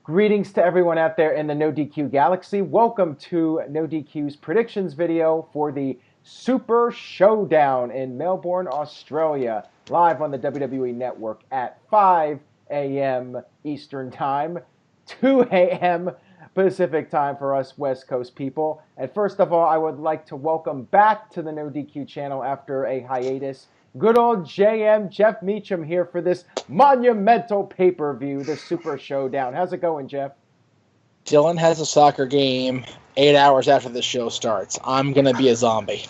Greetings to everyone out there in the NoDQ galaxy. Welcome to NoDQ's predictions video for the Super Show Down in Melbourne, Australia, live on the WWE Network at 5 a.m. Eastern Time, 2 a.m. Pacific Time for us West Coast people. And first of all, I would like to welcome back to the NoDQ channel after a hiatus, good old JM, Jeff Meacham, here for this monumental pay-per-view, the Super Showdown. How's it going, Jeff? Dylan has a soccer game 8 hours after the show starts. I'm going to be a zombie.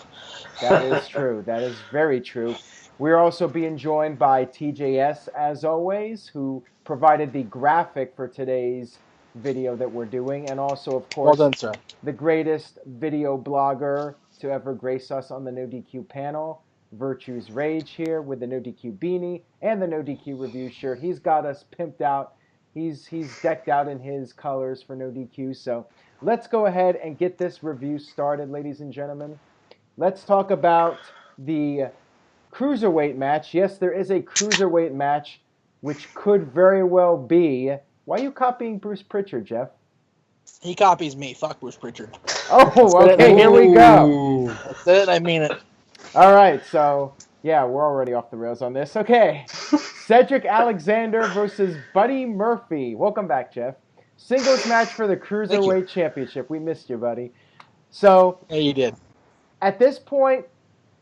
That is true. That is very true. We're also being joined by TJS, as always, who provided the graphic for today's video that we're doing, and also, of course, well done, sir. The greatest video blogger to ever grace us on the NoDQ panel, Virtue's Rage, here with the NoDQ beanie and the NoDQ review shirt. He's got us pimped out. He's decked out in his colors for NoDQ. So let's go ahead and get this review started, ladies and gentlemen. Let's talk about the cruiserweight match. Yes, there is a cruiserweight match, which could very well be... Why are you copying Bruce Pritchard, Jeff? He copies me. Fuck Bruce Pritchard. Oh, okay, here we go. That's it, I mean it. All right, so, yeah, we're already off the rails on this. Okay, Cedric Alexander versus Buddy Murphy. Welcome back, Jeff. Singles match for the Cruiserweight Championship. We missed you, buddy. So, yeah, you did. At this point,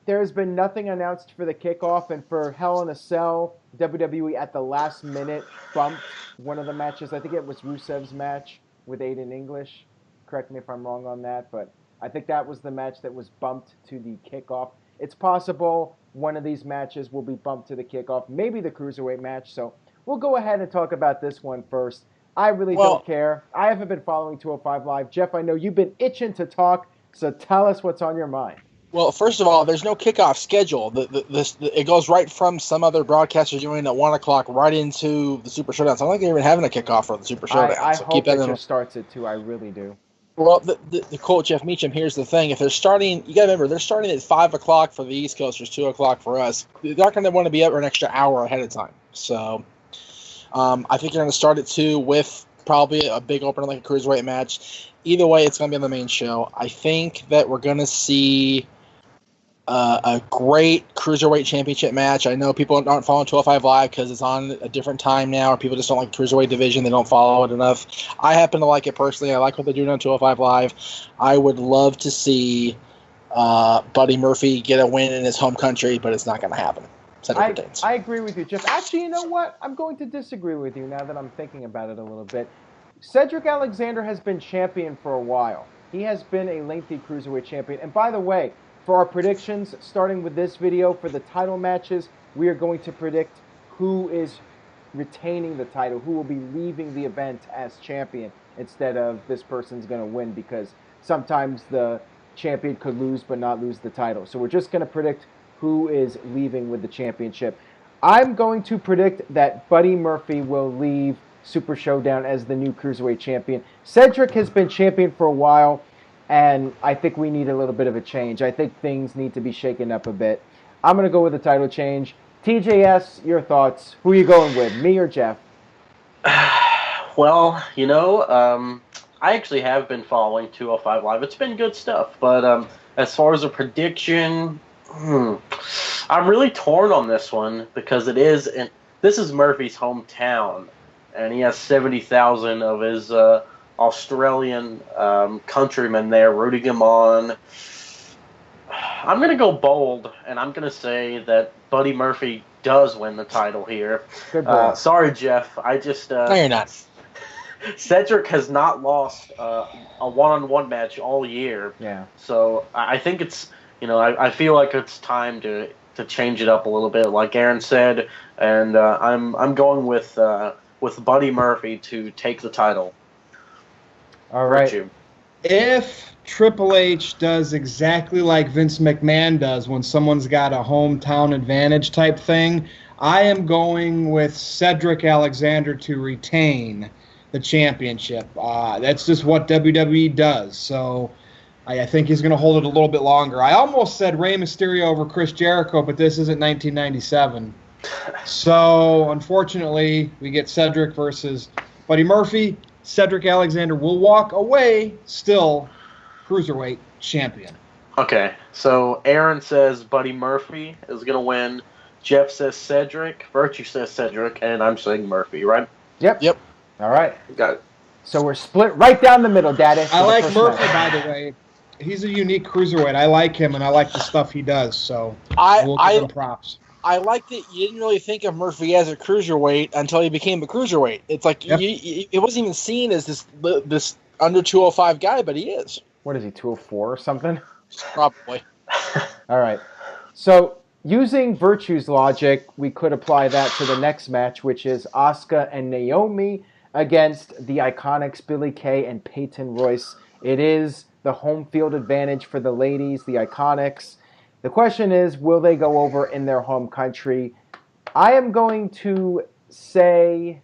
there has been nothing announced for the kickoff, and for Hell in a Cell, WWE at the last minute bumped one of the matches. I think it was Rusev's match with Aiden English. Correct me if I'm wrong on that, but I think that was the match that was bumped to the kickoff. It's possible one of these matches will be bumped to the kickoff, maybe the Cruiserweight match, so we'll go ahead and talk about this one first. I really don't care. I haven't been following 205 Live. Jeff, I know you've been itching to talk, so tell us what's on your mind. Well, first of all, there's no kickoff schedule. It goes right from some other broadcasters doing at 1 o'clock right into the Super Showdown. So I don't think they're even having a kickoff for the Super Showdown. I hope it just starts at 2. I really do. Well, the quote Jeff Meacham, here's the thing. If they're starting, you got to remember, they're starting at 5 o'clock for the East Coast, or 2 o'clock for us. They're not going to want to be up for an extra hour ahead of time. So I think they're going to start at 2 with probably a big opener like a Cruiserweight match. Either way, it's going to be on the main show. I think that we're going to see a great Cruiserweight Championship match. I know people aren't following 205 Live because it's on a different time now, or people just don't like the Cruiserweight division. They don't follow it enough. I happen to like it personally. I like what they're doing on 205 Live. I would love to see Buddy Murphy get a win in his home country, but it's not going to happen. I agree with you, Jeff. Actually, you know what? I'm going to disagree with you now that I'm thinking about it a little bit. Cedric Alexander has been champion for a while. He has been a lengthy Cruiserweight champion. And by the way, for our predictions, starting with this video for the title matches, we are going to predict who is retaining the title, who will be leaving the event as champion instead of this person's going to win, because sometimes the champion could lose but not lose the title. So we're just going to predict who is leaving with the championship. I'm going to predict that Buddy Murphy will leave Super Showdown as the new Cruiserweight champion. Cedric has been champion for a while, and I think we need a little bit of a change. I think things need to be shaken up a bit. I'm going to go with a title change. TJS, your thoughts. Who are you going with, me or Jeff? Well, I actually have been following 205 Live. It's been good stuff. But as far as a prediction, I'm really torn on this one because this is Murphy's hometown, and he has 70,000 of his Australian countrymen there rooting him on. I'm going to go bold, and I'm going to say that Buddy Murphy does win the title here. Sorry, Jeff. I just... no, you're not. Cedric has not lost a one-on-one match all year. Yeah. So I think it's... I feel like it's time to change it up a little bit, like Aaron said, and I'm going with Buddy Murphy to take the title. All right. If Triple H does exactly like Vince McMahon does when someone's got a hometown advantage type thing, I am going with Cedric Alexander to retain the championship. That's just what WWE does. So I think he's going to hold it a little bit longer. I almost said Rey Mysterio over Chris Jericho, but this isn't 1997. So, unfortunately, we get Cedric versus Buddy Murphy. Cedric Alexander will walk away still Cruiserweight champion. Okay, so Aaron says Buddy Murphy is going to win. Jeff says Cedric. Virtue says Cedric. And I'm saying Murphy, right? Yep. All right. Got it. So we're split right down the middle, Daddy. I like Murphy, by the way. He's a unique cruiserweight. I like him, and I like the stuff he does. So we'll give him props. I like that you didn't really think of Murphy as a cruiserweight until he became a cruiserweight. It's like it wasn't even seen as this under 205 guy, but he is. What is he, 204 or something? Probably. All right. So using Virtue's logic, we could apply that to the next match, which is Asuka and Naomi against the Iconics, Billie Kay and Peyton Royce. It is the home field advantage for the ladies, the Iconics. The question is, will they go over in their home country? I am going to say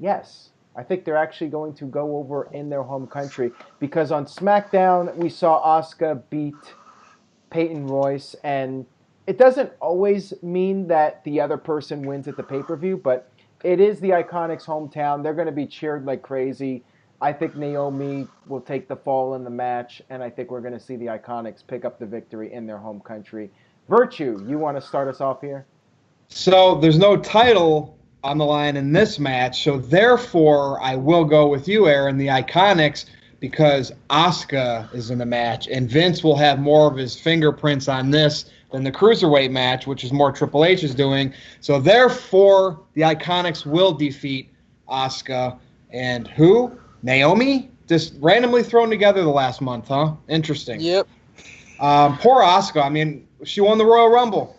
yes. I think they're actually going to go over in their home country because on SmackDown, we saw Asuka beat Peyton Royce, and it doesn't always mean that the other person wins at the pay-per-view, but it is the Iconics' hometown. They're going to be cheered like crazy. I think Naomi will take the fall in the match, and I think we're going to see the Iconics pick up the victory in their home country. Virtue, you want to start us off here? So there's no title on the line in this match, so therefore I will go with you, Aaron, the Iconics, because Asuka is in the match, and Vince will have more of his fingerprints on this than the Cruiserweight match, which is more Triple H is doing. So therefore, the Iconics will defeat Asuka. And who? Naomi? Just randomly thrown together the last month, huh? Interesting. Yep. Poor Asuka. I mean, she won the Royal Rumble.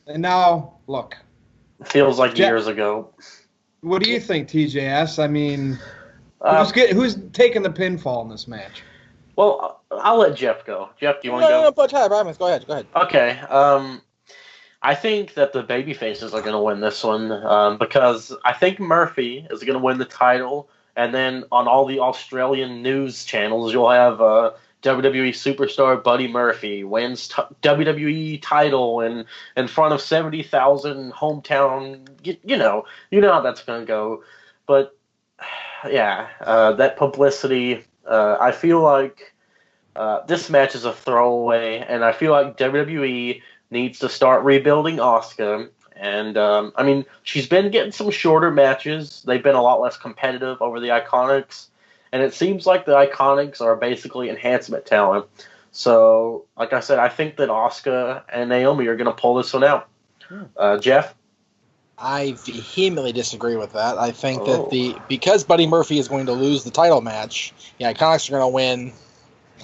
And now, look. Feels like years ago. What do you think, TJS? I mean, who's taking the pinfall in this match? Well, I'll let Jeff go. Jeff, do you want to go? No, go ahead. Okay. I think that the babyfaces are going to win this one because I think Murphy is going to win the title, and then on all the Australian news channels, you'll have WWE superstar Buddy Murphy wins WWE title in front of 70,000 hometown. You know how that's going to go. But yeah, that publicity. I feel like this match is a throwaway, and I feel like WWE needs to start rebuilding Asuka. And, I mean, she's been getting some shorter matches. They've been a lot less competitive over the Iconics. And it seems like the Iconics are basically enhancement talent. So, like I said, I think that Asuka and Naomi are going to pull this one out. Jeff? I vehemently disagree with that. I think that because Buddy Murphy is going to lose the title match, the Iconics are going to win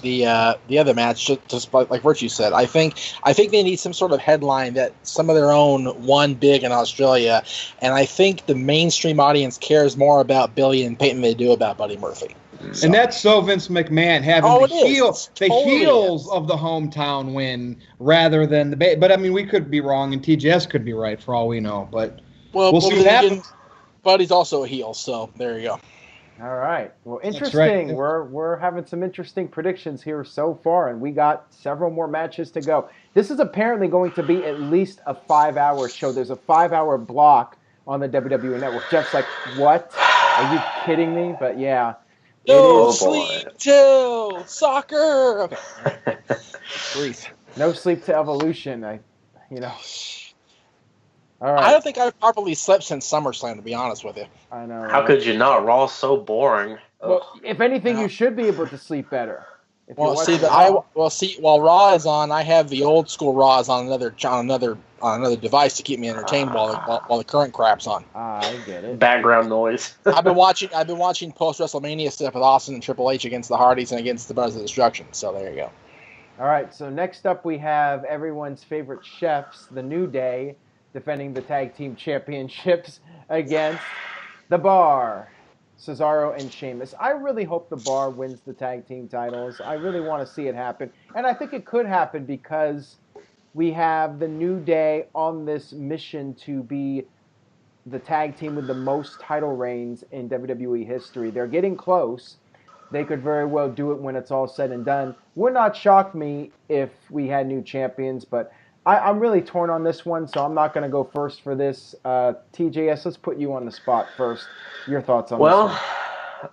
the other match. Just like Virtue said, I think they need some sort of headline that some of their own won big in Australia, and I think the mainstream audience cares more about Billy and Peyton than they do about Buddy Murphy. So. And that's so Vince McMahon having the heels of the hometown win rather than the but I mean, we could be wrong, and TJS could be right for all we know. But we'll see what happens. Buddy's also a heel, so there you go. All right. Well, interesting. Right. We're having some interesting predictions here so far, and we got several more matches to go. This is apparently going to be at least a 5-hour show. There's a 5-hour block on the WWE Network. Jeff's like, what? Are you kidding me? But yeah. No sleep till soccer. Okay. Breathe. No sleep to Evolution. All right. I don't think I've properly slept since SummerSlam, to be honest with you. I know. How could you not? Raw's so boring. Well, if anything, you should be able to sleep better. While Raw is on, I have the old school Raws on another device to keep me entertained while the current crap's on. I get it. Background noise. I've been watching post WrestleMania stuff with Austin and Triple H against the Hardys and against the Brothers of Destruction. So there you go. All right. So next up, we have everyone's favorite chefs, The New Day, defending the tag team championships against The Bar, Cesaro and Sheamus. I really hope The Bar wins the tag team titles. I really want to see it happen. And I think it could happen because we have The New Day on this mission to be the tag team with the most title reigns in WWE history. They're getting close. They could very well do it when it's all said and done. Would not shock me if we had new champions, but I'm really torn on this one, so I'm not going to go first for this. TJS, let's put you on the spot first. Your thoughts on this one?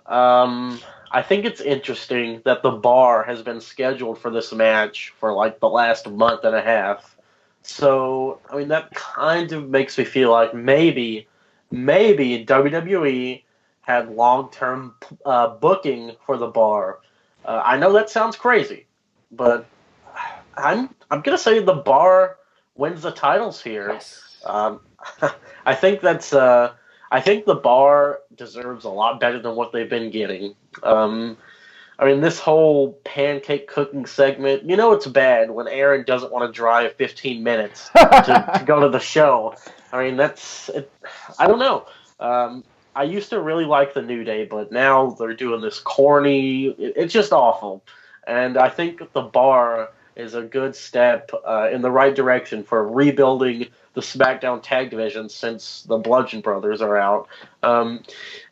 I think it's interesting that the bar has been scheduled for this match for like the last month and a half. So, I mean, that kind of makes me feel like maybe WWE had long-term booking for the bar. I know that sounds crazy, but I'm gonna say the bar wins the titles here. Yes. I think I think the bar deserves a lot better than what they've been getting. I mean, this whole pancake cooking segment, it's bad when Aaron doesn't want to drive 15 minutes to go to the show. I mean, I don't know. I used to really like the New Day, but now they're doing this corny. It's just awful. And I think the bar is a good step in the right direction for rebuilding the SmackDown Tag Division since the Bludgeon Brothers are out.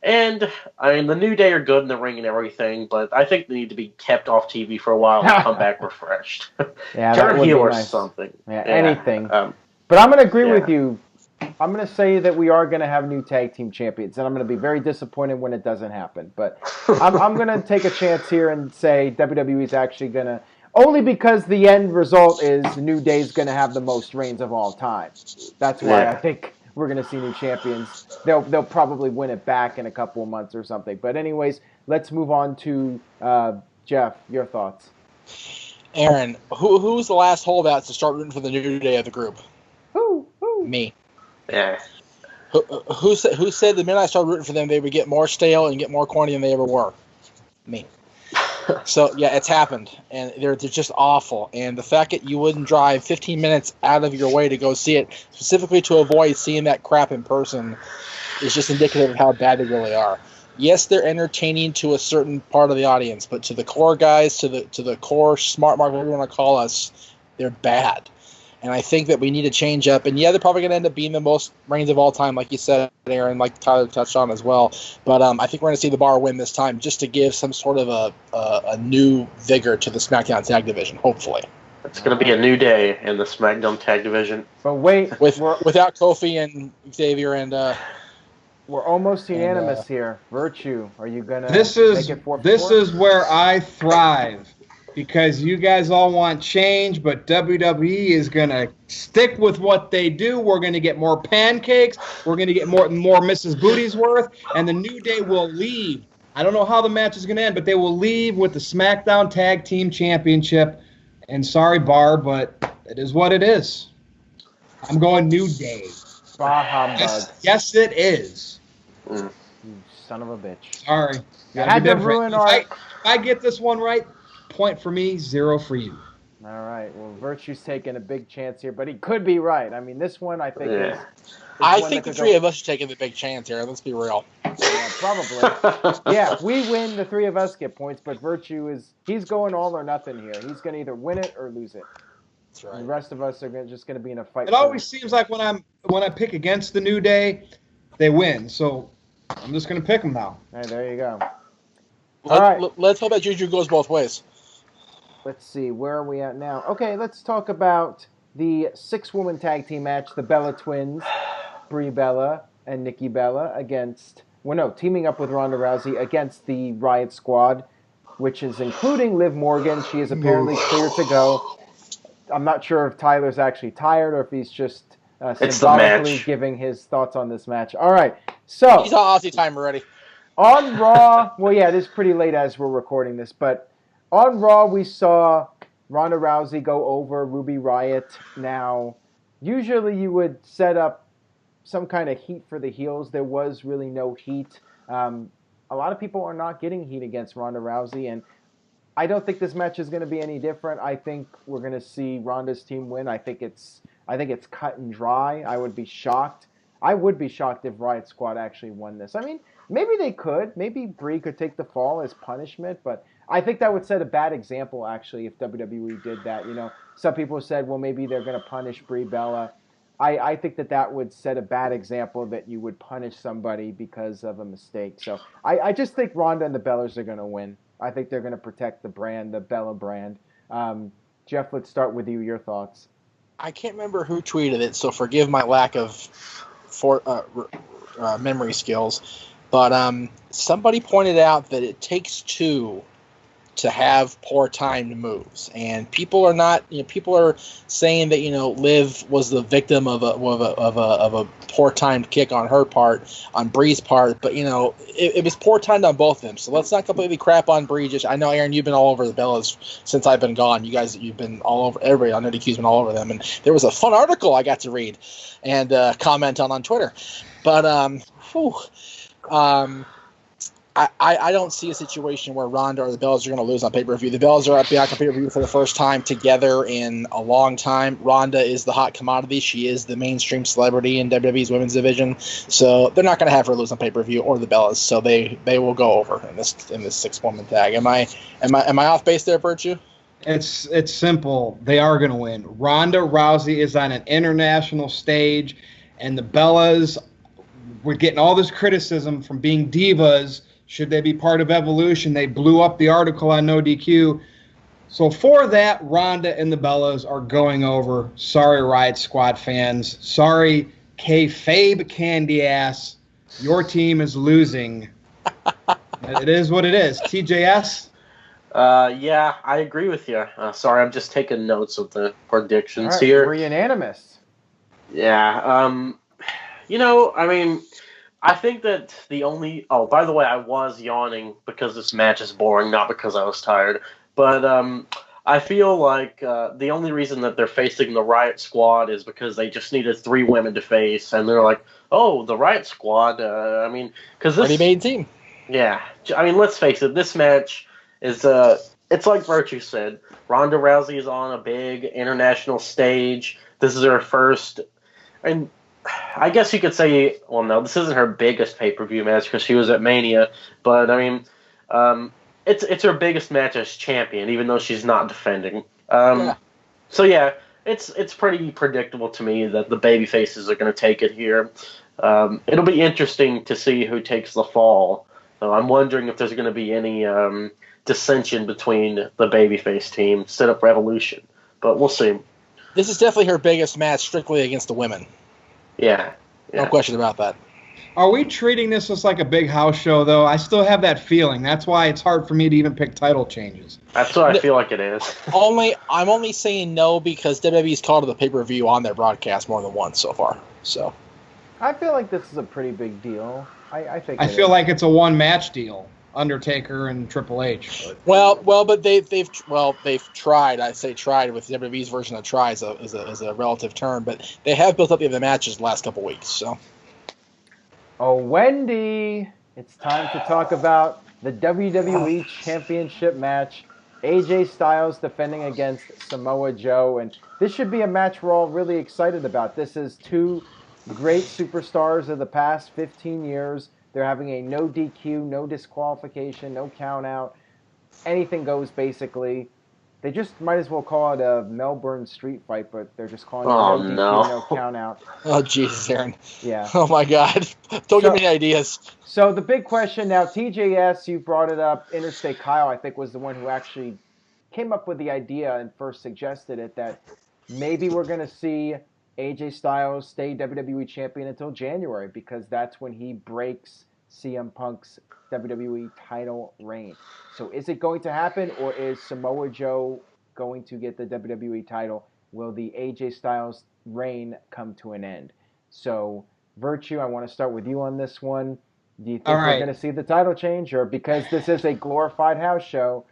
And, I mean, the New Day are good in the ring and everything, but I think they need to be kept off TV for a while and come back refreshed. Yeah, Turn heel or nice. something. Yeah, anything. But I'm going to agree with you. I'm going to say that we are going to have new tag team champions, and I'm going to be very disappointed when it doesn't happen. But I'm going to take a chance here and say WWE is actually going to, only because the end result is New Day's going to have the most reigns of all time. That's why I think we're going to see new champions. They'll probably win it back in a couple of months or something. But anyways, let's move on to Jeff. Your thoughts. Aaron, who's the last holdout to start rooting for the New Day of the group? Who? Me. Yeah. Who said the minute I started rooting for them, they would get more stale and get more corny than they ever were? Me. So, yeah, it's happened, and they're just awful. And the fact that you wouldn't drive 15 minutes out of your way to go see it, specifically to avoid seeing that crap in person, is just indicative of how bad they really are. Yes, they're entertaining to a certain part of the audience, but to the core guys, to the core smart mark, whatever you want to call us, they're bad. And I think that we need to change up. And, yeah, they're probably going to end up being the most reigns of all time, like you said, Aaron, like Tyler touched on as well. But I think we're going to see the bar win this time just to give some sort of a new vigor to the SmackDown Tag Division, hopefully. It's going to be a new day in the SmackDown Tag Division. But wait. Without Kofi and Xavier and... we're almost unanimous here. Virtue, are you going to make it 4-4? This is where I thrive. Because you guys all want change, but WWE is going to stick with what they do. We're going to get more pancakes. We're going to get more Mrs. Booty's worth. And the New Day will leave. I don't know how the match is going to end, but they will leave with the SmackDown Tag Team Championship. And sorry, Bar, but it is what it is. I'm going New Day. Bah humbug. Yes, it is. You son of a bitch. Sorry. You had to ruin our... If I get this one right, point for me, 0 for you. All right. Well, Virtue's taking a big chance here, but he could be right. I mean, this one I think is I think the three of us are taking the big chance here. Let's be real. Yeah, probably. Yeah, if we win, the three of us get points, but Virtue he's going all or nothing here. He's going to either win it or lose it. That's right. And the rest of us are just going to be in a fight. It always seems like when I pick against the New Day, they win. So I'm just going to pick them now. All right, there you go. All right. Let's hope that Juju goes both ways. Let's see, where are we at now? Okay, let's talk about the 6-woman tag team match, the Bella Twins, Brie Bella and Nikki Bella teaming up with Ronda Rousey against the Riot Squad, which is including Liv Morgan. She is apparently clear to go. I'm not sure if Tyler's actually tired or if he's just symbolically giving his thoughts on this match. All right, so... He's on Aussie time already. On Raw, well, yeah, it is pretty late as we're recording this, but... On Raw, we saw Ronda Rousey go over Ruby Riott. Now, usually you would set up some kind of heat for the heels. There was really no heat. A lot of people are not getting heat against Ronda Rousey, and I don't think this match is going to be any different. I think we're going to see Ronda's team win. I think it's cut and dry. I would be shocked. I would be shocked if Riot Squad actually won this. I mean, maybe they could. Maybe Brie could take the fall as punishment, but I think that would set a bad example, actually, if WWE did that. You know, some people said, well, maybe they're going to punish Brie Bella. I think that would set a bad example that you would punish somebody because of a mistake. So I just think Ronda and the Bellas are going to win. I think they're going to protect the brand, the Bella brand. Jeff, let's start with you. Your thoughts. I can't remember who tweeted it, so forgive my lack of memory skills. But somebody pointed out that it takes two to have poor timed moves, and people are saying that Liv was the victim of a poor timed kick on her part, on Bree's part, but it was poor timed on both of them. So let's not completely crap on Bree. I know, Aaron, you've been all over the Bellas since I've been gone. You've been all over, everybody on NoDQ's been all over them, and there was a fun article I got to read and comment on Twitter, but I don't see a situation where Ronda or the Bellas are going to lose on pay-per-view. The Bellas are back on pay-per-view for the first time together in a long time. Ronda is the hot commodity. She is the mainstream celebrity in WWE's women's division. So they're not going to have her lose on pay-per-view, or the Bellas. So they will go over in this 6-woman tag. Am I off base there, Virtue? It's simple. They are going to win. Ronda Rousey is on an international stage, and the Bellas, we're getting all this criticism from being divas. Should they be part of Evolution? They blew up the article on NoDQ. So for that, Ronda and the Bellas are going over. Sorry, Riot Squad fans. Sorry, kayfabe candy ass. Your team is losing. It is what it is. TJS? Yeah, I agree with you. Sorry, I'm just taking notes of the predictions here. We're unanimous. Yeah. I think that the only... Oh, by the way, I was yawning because this match is boring, not because I was tired. But I feel like the only reason that they're facing the Riot Squad is because they just needed 3 women to face. And they're like, oh, the Riot Squad. Because this... Ready-made team. Yeah. Let's face it. This match is... it's like Virtue said. Ronda Rousey is on a big international stage. This is her first... And... I guess you could say, well, no, this isn't her biggest pay-per-view match because she was at Mania, but it's her biggest match as champion, even though she's not defending. So yeah, it's pretty predictable to me that the baby faces are going to take it here. It'll be interesting to see who takes the fall. I'm wondering if there's going to be any dissension between the babyface team, set up Revolution, but we'll see. This is definitely her biggest match, strictly against the women. Yeah. No question about that. Are we treating this as like a big house show, though? I still have that feeling. That's why it's hard for me to even pick title changes. That's what I feel like it is. I'm only saying no because WWE's called the pay-per-view on their broadcast more than once so far. So I feel like this is a pretty big deal. I feel like it's a one-match deal. Undertaker and Triple H. But they've tried. I say tried with WWE's version of try is a relative term, but they have built up the other matches the last couple weeks. So, Wendy, it's time to talk about the WWE Championship match. AJ Styles defending against Samoa Joe, and this should be a match we're all really excited about. This is 2 great superstars of the past 15 years. They're having a no DQ, no disqualification, no count out. Anything goes, basically. They just might as well call it a Melbourne street fight, but they're just calling it no DQ, no count out. Oh, Jesus, Aaron. Yeah. Oh, my God. Don't give me ideas. So the big question now, TJS, you brought it up. Interstate Kyle, I think, was the one who actually came up with the idea and first suggested it, that maybe we're going to see AJ Styles stay WWE champion until January, because that's when he breaks CM Punk's WWE title reign. So is it going to happen, or is Samoa Joe going to get the WWE title? Will the AJ Styles reign come to an end? So, Virtue, I want to start with you on this one. Do you think we're going to see the title change, or because this is a glorified house show,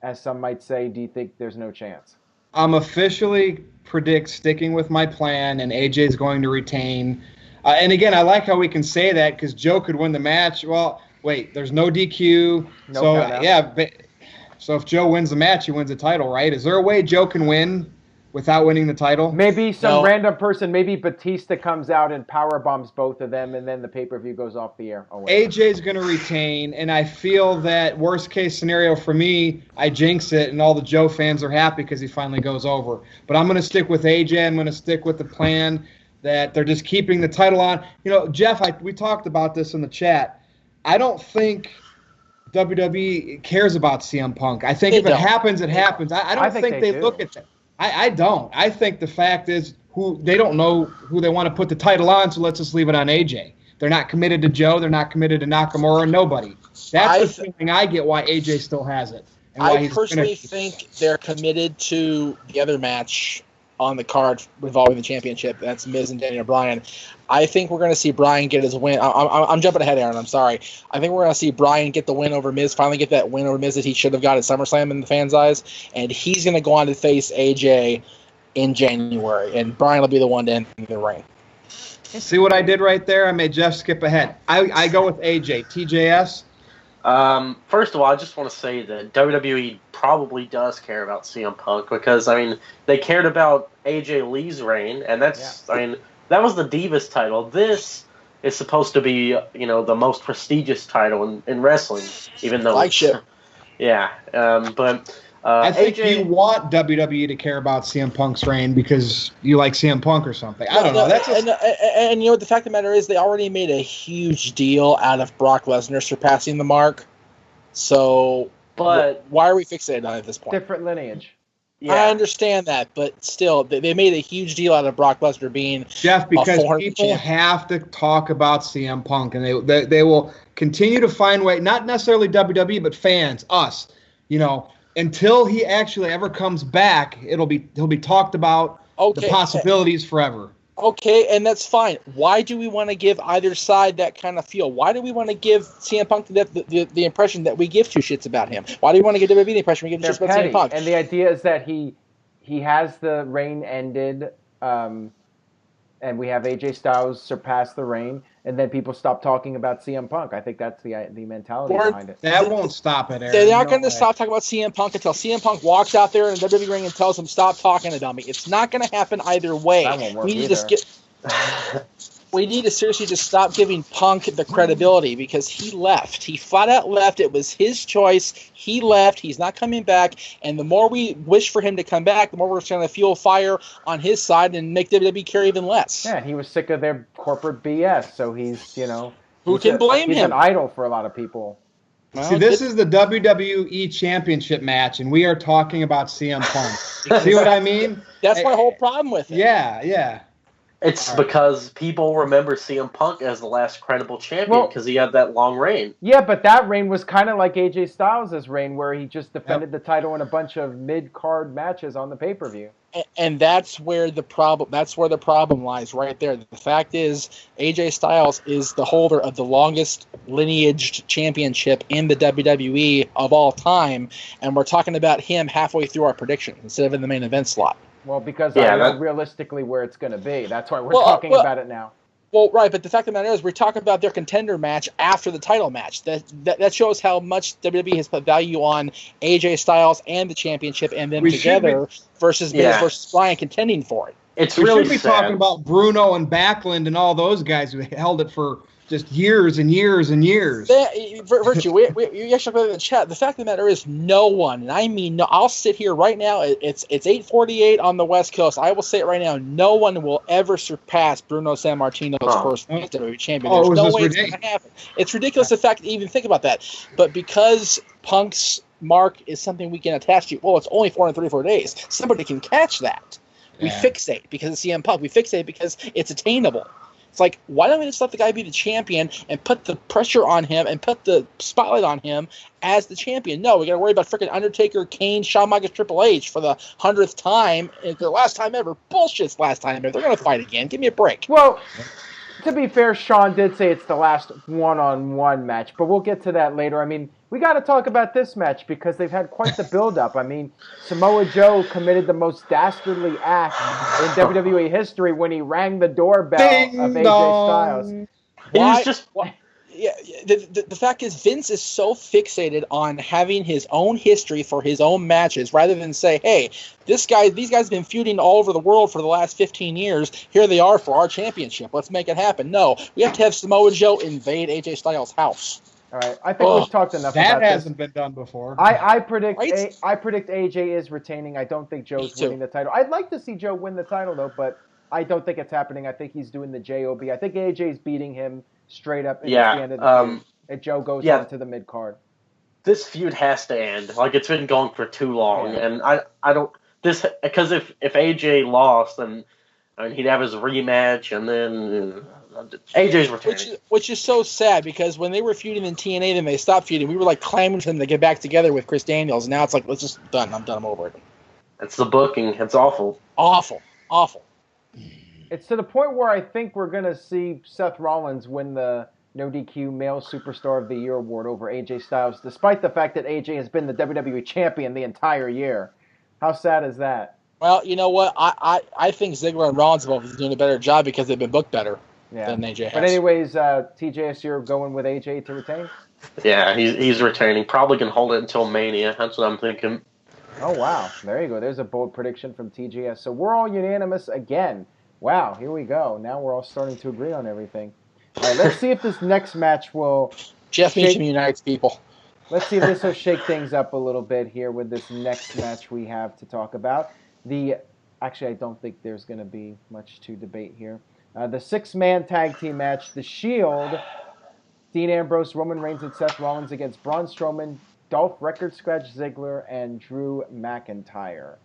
as some might say, do you think there's no chance? I'm officially predict sticking with my plan, and AJ's going to retain. And again, I like how we can say that because Joe could win the match. Well, wait, there's no DQ. So if Joe wins the match, he wins the title, right? Is there a way Joe can win without winning the title? Maybe some random person, maybe Batista comes out and power bombs both of them, and then the pay-per-view goes off the air. AJ's going to retain, and I feel that worst case scenario for me, I jinx it, and all the Joe fans are happy because he finally goes over. But I'm going to stick with AJ. I'm going to stick with the plan that they're just keeping the title on. Jeff, we talked about this in the chat. I don't think WWE cares about CM Punk. I think if it happens, it happens. I don't think they look at that. I don't. I think the fact is they don't know who they want to put the title on, so let's just leave it on AJ. They're not committed to Joe. They're not committed to Nakamura. Nobody. That's the feeling I get why AJ still has it. And why I personally think they're committed to the other match on the card involving the championship. That's Miz and Daniel Bryan. I think we're going to see Bryan get his win. I'm jumping ahead, Aaron. I'm sorry. I think we're going to see Bryan get the win over Miz, finally get that win over Miz that he should have got at SummerSlam in the fans' eyes, and he's going to go on to face AJ in January, and Bryan will be the one to end the reign. See what I did right there? I made Jeff skip ahead. I go with AJ. TJS? First of all, I just want to say that WWE probably does care about CM Punk because, I mean, they cared about AJ Lee's reign, and that's, I mean, that was the Divas title. This is supposed to be, you know, the most prestigious title in wrestling, even though but I think AJ, you want WWE to care about CM Punk's reign because you like CM Punk or something. I don't know. That's and you know what the fact of the matter is, they already made a huge deal out of Brock Lesnar surpassing the mark. So, but why are we fixated on it at this point? Different lineage. Yeah. I understand that, but still, they made a huge deal out of Brock Lesnar being Jeff, because people have to talk about CM Punk, and they will continue to find way. Not necessarily WWE, but fans, us, you know. Until he actually ever comes back, he'll be talked about the possibilities forever. Okay, and that's fine. Why do we want to give either side that kind of feel? Why do we want to give CM Punk the impression that we give two shits about him? Why do we want to give WWE the impression we give two shits about CM Punk? And the idea is that he has the reign ended, and we have AJ Styles surpass the reign, and then people stop talking about CM Punk. I think that's the mentality behind it. That won't stop it, Aaron. They're not going to stop talking about CM Punk until CM Punk walks out there in the WWE ring and tells them, stop talking about me. It's not going to happen either way. That won't work either. We need to seriously just stop giving Punk the credibility because he left. He flat out left. It was his choice. He left. He's not coming back. And the more we wish for him to come back, the more we're trying to fuel fire on his side and make WWE care even less. Yeah, he was sick of their corporate BS. So he's, you know, who can blame him? He's an idol for a lot of people. Well, see, this is the WWE Championship match, and we are talking about CM Punk. See what I mean? That's my whole problem with it. Yeah. It's because people remember CM Punk as the last credible champion because he had that long reign. Yeah, but that reign was kind of like AJ Styles' reign, where he just defended the title in a bunch of mid-card matches on the pay-per-view. And that's where the problem. That's where the problem lies, right there. The fact is, AJ Styles is the holder of the longest lineaged championship in the WWE of all time, and we're talking about him halfway through our prediction instead of in the main event slot. Well, because I know realistically where it's going to be. That's why we're talking about it now. Well, right, but the fact of the matter is we're talking about their contender match after the title match. That shows how much WWE has put value on AJ Styles and the championship and them together versus Miz versus Bryan contending for it. We should be talking about Bruno and Backlund and all those guys who held it for just years and years and years. Virtue, you actually put in the chat. The fact of the matter is, no one, and I mean, no, I'll sit here right now. It's 8:48 on the West Coast. I will say it right now. No one will ever surpass Bruno Sammartino's first WWE champion. There's no way it's going to happen. It's ridiculous the fact to even think about that. But because Punk's mark is something we can attach to, well, it's only 434 days. Somebody can catch that. We fixate because it's CM Punk. We fixate because it's attainable. It's like, why don't we just let the guy be the champion and put the pressure on him and put the spotlight on him as the champion? No, we got to worry about freaking Undertaker, Kane, Shawn Michaels, Triple H for the 100th time. And the last time ever. Bullshit's last time ever. They're going to fight again. Give me a break. Well, to be fair, Shawn did say it's the last one-on-one match, but we'll get to that later. I mean, we got to talk about this match because they've had quite the build-up. I mean, Samoa Joe committed the most dastardly act in WWE history when he rang the doorbell of AJ Styles. The fact is, Vince is so fixated on having his own history for his own matches rather than say, hey, these guys have been feuding all over the world for the last 15 years. Here they are for our championship. Let's make it happen. No, we have to have Samoa Joe invade AJ Styles' house. All right, I think we've talked enough about this. That hasn't been done before. I predict AJ is retaining. I don't think Joe's winning the title. I'd like to see Joe win the title, though, but I don't think it's happening. I think he's doing the JOB. I think AJ's beating him straight up at the end of the feud. And Joe goes on to the mid-card. This feud has to end. Like, it's been going for too long. And I don't... Because if AJ lost, then he'd have his rematch, and then AJ's returning. Which is so sad, because when they were feuding in TNA, then they stopped feuding. We were like clamoring for them to get back together with Chris Daniels. And now it's like, let's just done. I'm done. I'm over it. It's the booking. It's awful. Awful. It's to the point where I think we're going to see Seth Rollins win the NoDQ Male Superstar of the Year award over AJ Styles, despite the fact that AJ has been the WWE Champion the entire year. How sad is that? Well, you know what? I think Ziggler and Rollins both are doing a better job because they've been booked better than AJ has. But anyways, TJS, you're going with AJ to retain? Yeah, he's retaining. Probably can hold it until Mania. That's what I'm thinking. Oh, wow. There you go. There's a bold prediction from TJS. So we're all unanimous again. Wow, here we go. Now we're all starting to agree on everything. All right, let's see if this next match will... Jeff Meacham unites people. Let's see if this will shake things up a little bit here with this next match we have to talk about. Actually, I don't think there's going to be much to debate here. The six-man tag team match, The Shield, Dean Ambrose, Roman Reigns, and Seth Rollins against Braun Strowman, Dolph Record Scratch Ziggler, and Drew McIntyre.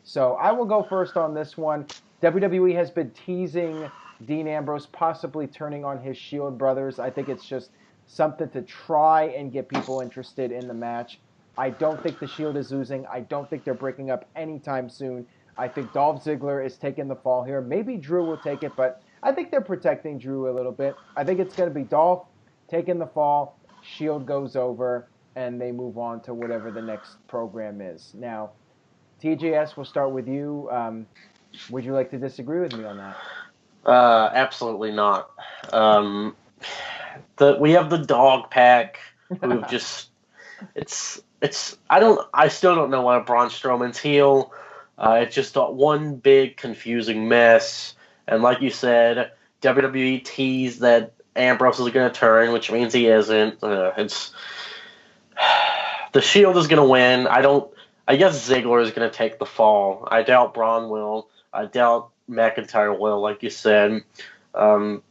So I will go first on this one. WWE has been teasing Dean Ambrose possibly turning on his Shield brothers. I think it's just something to try and get people interested in the match. I don't think the Shield is losing. I don't think they're breaking up anytime soon. I think Dolph Ziggler is taking the fall here. Maybe Drew will take it, but I think they're protecting Drew a little bit. I think it's going to be Dolph taking the fall, Shield goes over, and they move on to whatever the next program is. Now, TJS, we'll start with you. Would you like to disagree with me on that? Absolutely not. We have the dog pack who've just I still don't know why Braun Strowman's heel. It's just one big confusing mess. And like you said, WWE teased that Ambrose is going to turn, which means he isn't. The Shield is going to win. I guess Ziggler is going to take the fall. I doubt Braun will. I doubt McIntyre will, like you said. So,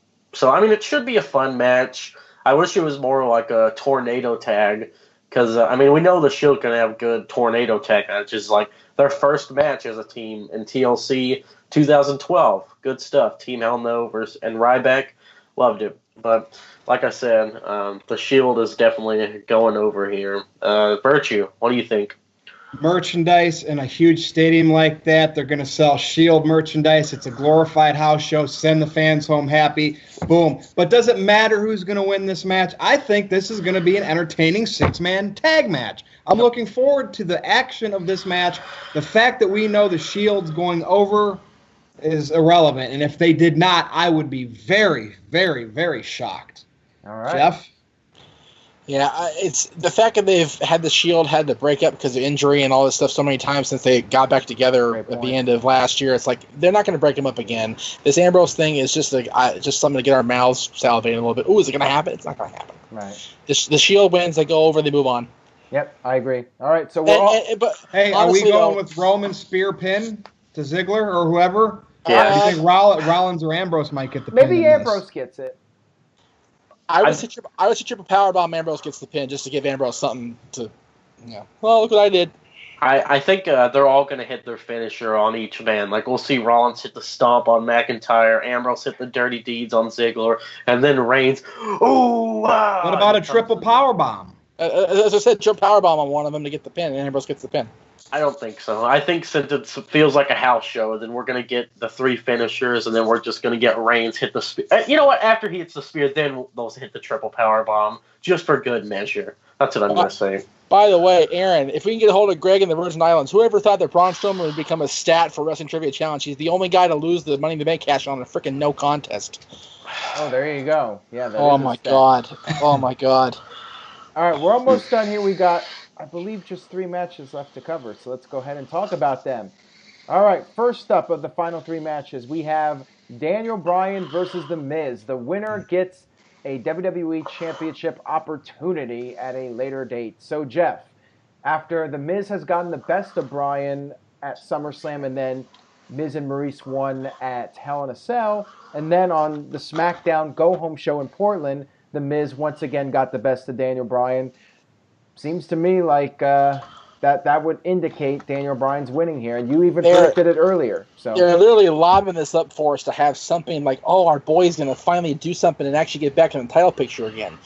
I mean, it should be a fun match. I wish it was more like a tornado tag because, we know the Shield can have good tornado tag matches. Like their first match as a team in TLC 2012. Good stuff. Team Hell No and Ryback. Loved it. But like I said, the Shield is definitely going over here. Virtue, what do you think? Merchandise in a huge stadium like that, they're going to sell Shield merchandise. It's a glorified house show. Send the fans home happy. Boom. But does it matter who's going to win this match? I think this is going to be an entertaining six-man tag match. I'm looking forward to the action of this match. The fact that we know the Shield's going over is irrelevant. And if they did not, I would be very, very, very shocked. All right. Jeff? Yeah, it's the fact that they've had the Shield had to break up because of injury and all this stuff so many times since they got back together at the end of last year. It's like they're not going to break them up again. This Ambrose thing is just just something to get our mouths salivating a little bit. Ooh, is it going to happen? It's not going to happen. Right. The Shield wins, they go over, they move on. Yep, I agree. All right, so hey, are we going with Roman spear pin to Ziggler or whoever? Yeah. You think Rollins or Ambrose might get the pin? Maybe Ambrose gets it. I would say triple powerbomb. Ambrose gets the pin just to give Ambrose something to, well, look what I did. I think they're all going to hit their finisher on each man. Like, we'll see Rollins hit the stomp on McIntyre, Ambrose hit the dirty deeds on Ziggler, and then Reigns, ooh, wow. What about a triple powerbomb? As I said, triple powerbomb on one of them to get the pin, and Ambrose gets the pin. I don't think so. I think since it feels like a house show, then we're going to get the three finishers, and then we're just going to get Reigns hit the spear. You know what? After he hits the spear, then they'll hit the triple power bomb, just for good measure. That's what I'm going to say. By the way, Aaron, if we can get a hold of Greg in the Virgin Islands, whoever thought that Braun Strowman would become a stat for Wrestling Trivia Challenge? He's the only guy to lose the Money in the Bank cash on a freaking no contest. Oh, there you go. Yeah. Oh my god. Oh my god. All right, we're almost done here. We got, I believe, just 3 matches left to cover, so let's go ahead and talk about them. All right, first up of the final 3 matches, we have Daniel Bryan versus The Miz. The winner gets a WWE Championship opportunity at a later date. So, Jeff, after The Miz has gotten the best of Bryan at SummerSlam, and then Miz and Maurice won at Hell in a Cell, and then on the SmackDown Go-Home show in Portland, The Miz once again got the best of Daniel Bryan. Seems to me like that would indicate Daniel Bryan's winning here, and you even predicted it earlier. So they're literally lobbing this up for us to have something like, oh, our boy's going to finally do something and actually get back in the title picture again.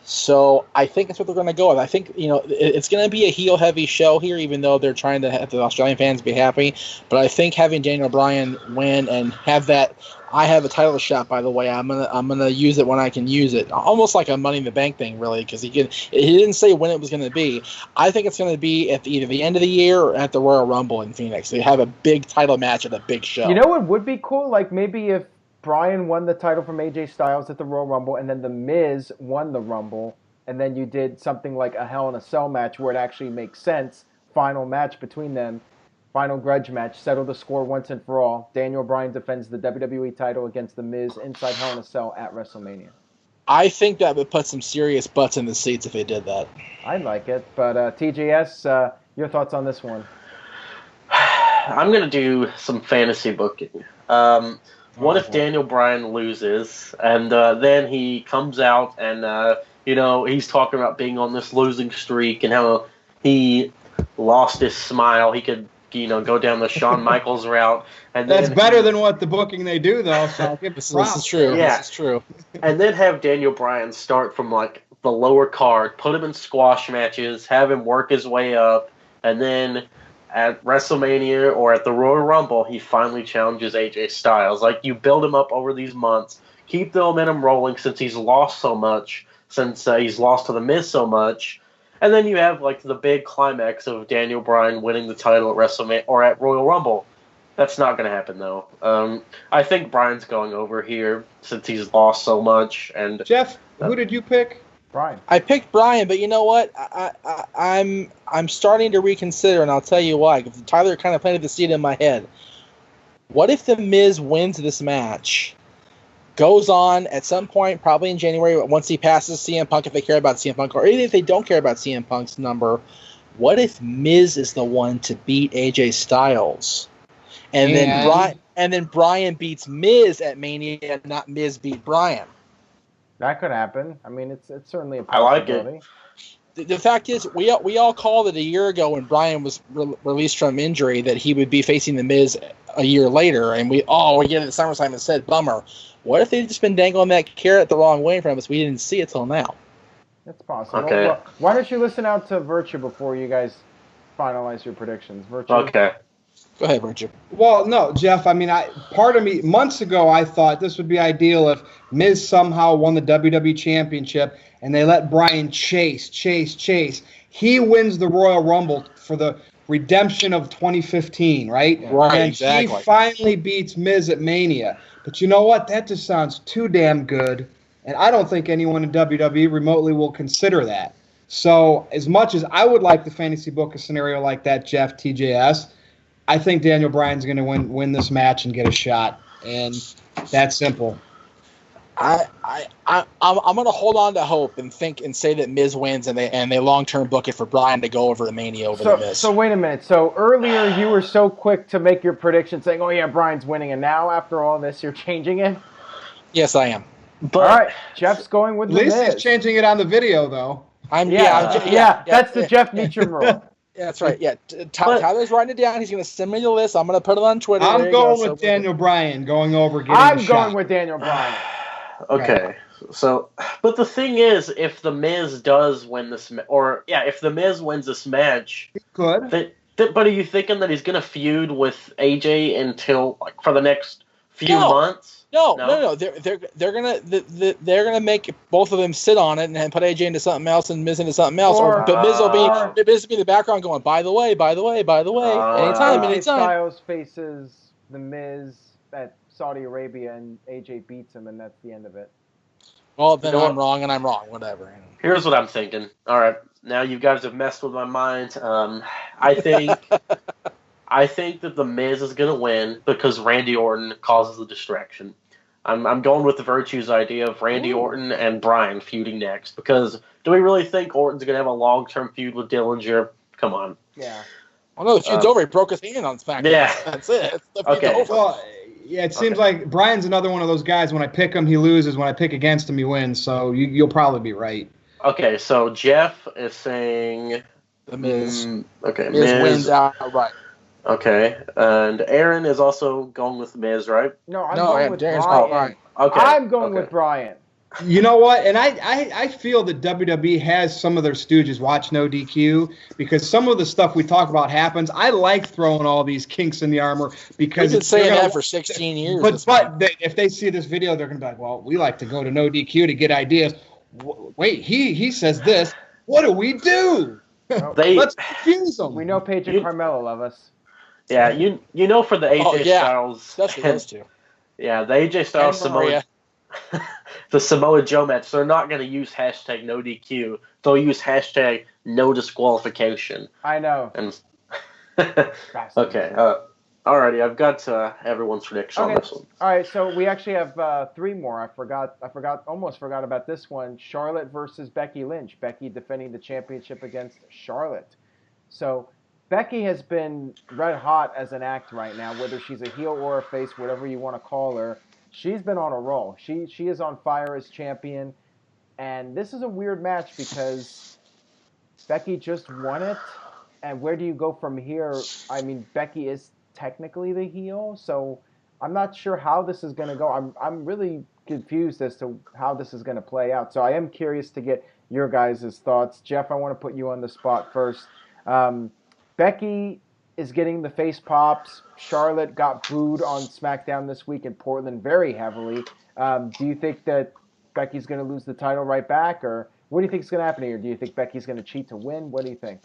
So I think that's what they're going to go with. I think, it's going to be a heel-heavy show here, even though they're trying to have the Australian fans be happy. But I think having Daniel Bryan win and have that, I have a title shot, by the way. I'm gonna use it when I can use it, almost like a Money in the Bank thing, really, because he didn't say when it was going to be. I think it's going to be at either the end of the year or at the Royal Rumble in Phoenix. They have a big title match at a big show. You know what would be cool? Like maybe if Bryan won the title from AJ Styles at the Royal Rumble, and then The Miz won the Rumble, and then you did something like a Hell in a Cell match where it actually makes sense. Final match between them. Final grudge match. Settle the score once and for all. Daniel Bryan defends the WWE title against The Miz inside Hell in a Cell at WrestleMania. I think that would put some serious butts in the seats if they did that. I like it. But TJS, your thoughts on this one? I'm going to do some fantasy booking. What if Daniel Bryan loses, and then he comes out and, he's talking about being on this losing streak and how he lost his smile. He could, go down the Shawn Michaels route. And that's better than what the booking they do, though. So I'll give this is true. Yeah. This is true. And then have Daniel Bryan start from like the lower card, put him in squash matches, have him work his way up, and then at WrestleMania or at the Royal Rumble, he finally challenges AJ Styles. Like, you build him up over these months, keep the momentum rolling since he's lost so much, since he's lost to The Miz so much, and then you have like the big climax of Daniel Bryan winning the title at WrestleMania or at Royal Rumble. That's not going to happen, though. I think Bryan's going over here since he's lost so much. And Jeff, who did you pick? Bryan. I picked Bryan, but you know what? I'm starting to reconsider, and I'll tell you why. Tyler kind of planted the seed in my head. What if The Miz wins this match, goes on at some point, probably in January, once he passes CM Punk, if they care about CM Punk, or even if they don't care about CM Punk's number, what if Miz is the one to beat AJ Styles? And then Bryan beats Miz at Mania, not Miz beat Bryan. That could happen. I mean, it's certainly a possibility. possibility. I like it. The fact is, we all called it a year ago when Bryan was released from injury that he would be facing The Miz a year later, and we get it at SummerSlam and said, bummer. What if they'd just been dangling that carrot the wrong way from us? We didn't see it till now. It's possible. Okay. Well, why don't you listen out to Virtue before you guys finalize your predictions? Virtue. Okay. Go ahead, Virtue. Well, no, Jeff, I mean, part of me, months ago, I thought this would be ideal if Miz somehow won the WWE Championship and they let Bryan chase. He wins the Royal Rumble for the redemption of 2015, right? Right, and exactly. he finally beats Miz at Mania. But you know what? That just sounds too damn good, and I don't think anyone in WWE remotely will consider that. So as much as I would like the fantasy book a scenario like that, Jeff, TJS, I think Daniel Bryan's going to win this match and get a shot, and that's simple. I'm going to hold on to hope and think and say that Miz wins and they long-term book it for Bryan to go over the Mania over The Miz. So wait a minute. So earlier you were so quick to make your prediction saying, oh yeah, Bryan's winning, and now after all this you're changing it? Yes, I am. But all right, Jeff's going with At least The Miz. he's changing it on the video, though. That's the Jeff Meacham rule. Yeah, that's right. Yeah, Tyler's writing it down. He's going to send me the list. I'm going to put it on Twitter. I'm going with Daniel Bryan going over getting I'm a going shot. with Daniel Bryan. Okay, so, but the thing is, if The Miz does win this, if The Miz wins this match, He could. but are you thinking that he's gonna feud with AJ until for the next few months? No. They're gonna make both of them sit on it and put AJ into something else and Miz into something else. But Miz will be in the background going, by the way. Anytime. AJ Styles faces The Miz at Saudi Arabia and AJ beats him, and that's the end of it. Well, then I'm wrong, and I'm wrong. Whatever. Here's what I'm thinking. All right, now you guys have messed with my mind. I think that The Miz is going to win because Randy Orton causes the distraction. I'm going with the Virtue's idea of Randy Orton and Bryan feuding next, because do we really think Orton's going to have a long-term feud with Dillinger? Come on. Yeah. Well, no, the feud's over. He broke his hand on SmackDown. Yeah. That's it. Okay. Well, yeah, it seems like Bryan's another one of those guys. When I pick him, he loses. When I pick against him, he wins. So you'll probably be right. Okay, so Jeff is saying The Miz. Okay, Miz wins outright. Okay, and Aaron is also going with Miz, right? No, I'm going with Darren's Brian. Okay, I'm going with Brian. You know what? And I feel that WWE has some of their stooges watch No DQ because some of the stuff we talk about happens. I like throwing all these kinks in the armor because we've been saying that for 16 years. But if they see this video, they're going to be like, well, we like to go to No DQ to get ideas. Wait, he says this. What do we do? Let's confuse them. We know Paige and Carmella love us. Yeah, you know for the AJ Styles. Especially those two. Yeah, the AJ Styles Samoa. The Samoa Joe match, they're not going to use hashtag no DQ. They'll use hashtag no disqualification. I know. And okay. Alrighty, I've got everyone's prediction on this one. All right, so we actually have 3 more. Almost forgot about this one. Charlotte versus Becky Lynch. Becky defending the championship against Charlotte. So Becky has been red hot as an act right now, whether she's a heel or a face, whatever you want to call her. She's been on a roll. She is on fire as champion. And this is a weird match because Becky just won it. And where do you go from here? I mean, Becky is technically the heel, so I'm not sure how this is going to go. I'm really confused as to how this is going to play out. So I am curious to get your guys' thoughts. Jeff, I want to put you on the spot first. Becky is getting the face pops. Charlotte got booed on SmackDown this week in Portland very heavily. Do you think that Becky's going to lose the title right back, or what do you think is going to happen here? Do you think Becky's going to cheat to win? What do you think?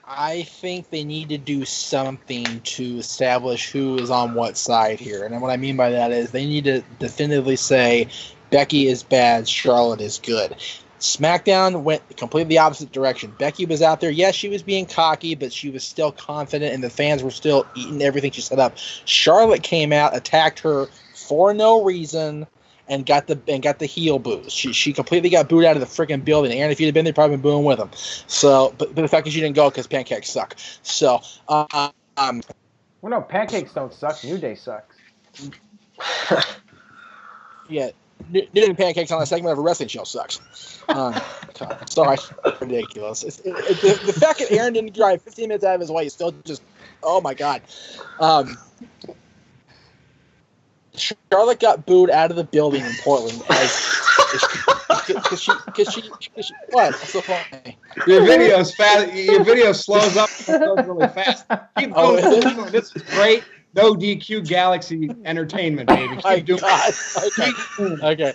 I think they need to do something to establish who is on what side here. And what I mean by that is they need to definitively say Becky is bad, Charlotte is good. SmackDown went completely the opposite direction. Becky was out there. Yes, she was being cocky, but she was still confident, and the fans were still eating everything she set up. Charlotte came out, attacked her for no reason, and got the heel boos. She completely got booed out of the freaking building. Aaron, if you'd have been there, probably been booing with them. So, but the fact is, you didn't go because pancakes suck. So, well, no, pancakes don't suck. New Day sucks. Yeah. Doing pancakes on a segment of a wrestling show sucks. Sorry, ridiculous. The fact that Aaron didn't drive 15 minutes out of his way is still just, oh my god. Charlotte got booed out of the building in Portland because she what? That's so funny. Your video's fast. Your video slows up and goes really fast. Keep going. This is great. No DQ Galaxy Entertainment, baby. Keep doing it. Okay.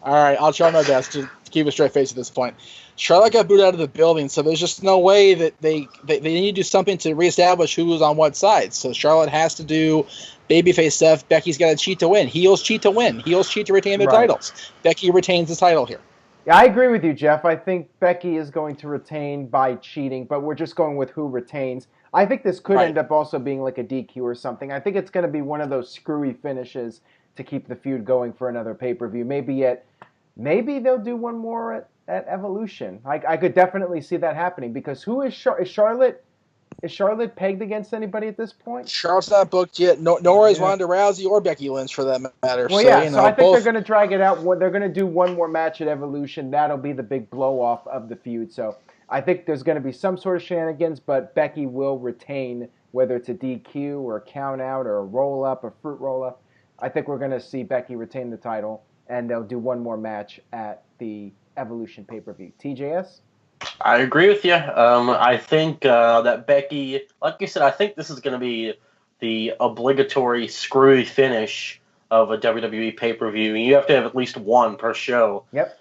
All right. I'll try my best to keep a straight face at this point. Charlotte got booed out of the building, so there's just no way that they need to do something to reestablish who was on what side. So Charlotte has to do babyface stuff. Becky's got to cheat to win. Heels cheat to win. Heels cheat to retain their titles. Becky retains the title here. Yeah, I agree with you, Jeff. I think Becky is going to retain by cheating, but we're just going with who retains. I think this could end up also being like a DQ or something. I think it's going to be one of those screwy finishes to keep the feud going for another pay-per-view. Maybe they'll do one more at Evolution. I could definitely see that happening because who is Charlotte? Is Charlotte pegged against anybody at this point? Charlotte's not booked yet. Nor is Ronda Rousey or Becky Lynch for that matter. Well, so I think they're going to drag it out. They're going to do one more match at Evolution. That'll be the big blow-off of the feud. So I think there's going to be some sort of shenanigans, but Becky will retain, whether it's a DQ or a count-out or a roll-up, a fruit roll-up. I think we're going to see Becky retain the title, and they'll do one more match at the Evolution pay-per-view. TJS? I agree with you. I think that Becky, like you said, I think this is going to be the obligatory screwy finish of a WWE pay-per-view. You have to have at least one per show. Yep.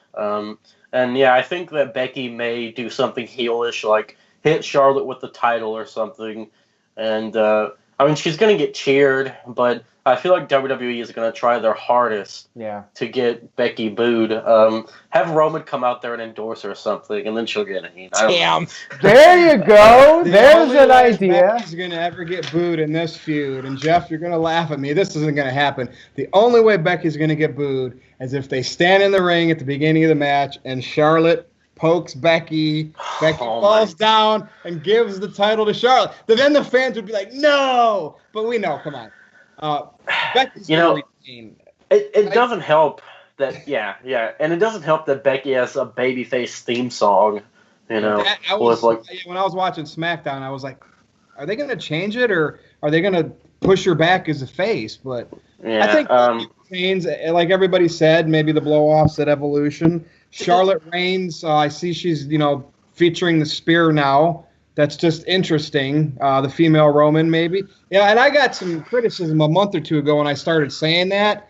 And yeah, I think that Becky may do something heelish, like hit Charlotte with the title or something. And I mean, she's going to get cheered, but I feel like WWE is going to try their hardest to get Becky booed. Have Roman come out there and endorse her or something, and then she'll get it. Damn. There you go. There's an idea. Becky's going to ever get booed in this feud. And Jeff, you're going to laugh at me. This isn't going to happen. The only way Becky's going to get booed is if they stand in the ring at the beginning of the match and Charlotte pokes Becky. Becky falls down and gives the title to Charlotte. Then the fans would be like, no. But we know, come on. Becky's it doesn't help that and it doesn't help that Becky has a babyface theme song. You know, when I was watching SmackDown, I was like, are they going to change it or are they going to push her back as a face? But yeah, I think Reigns, like everybody said, maybe the blow-offs at Evolution. Charlotte Reigns, I see she's, featuring the spear now. That's just interesting. The female Roman, maybe. Yeah, and I got some criticism a month or two ago when I started saying that.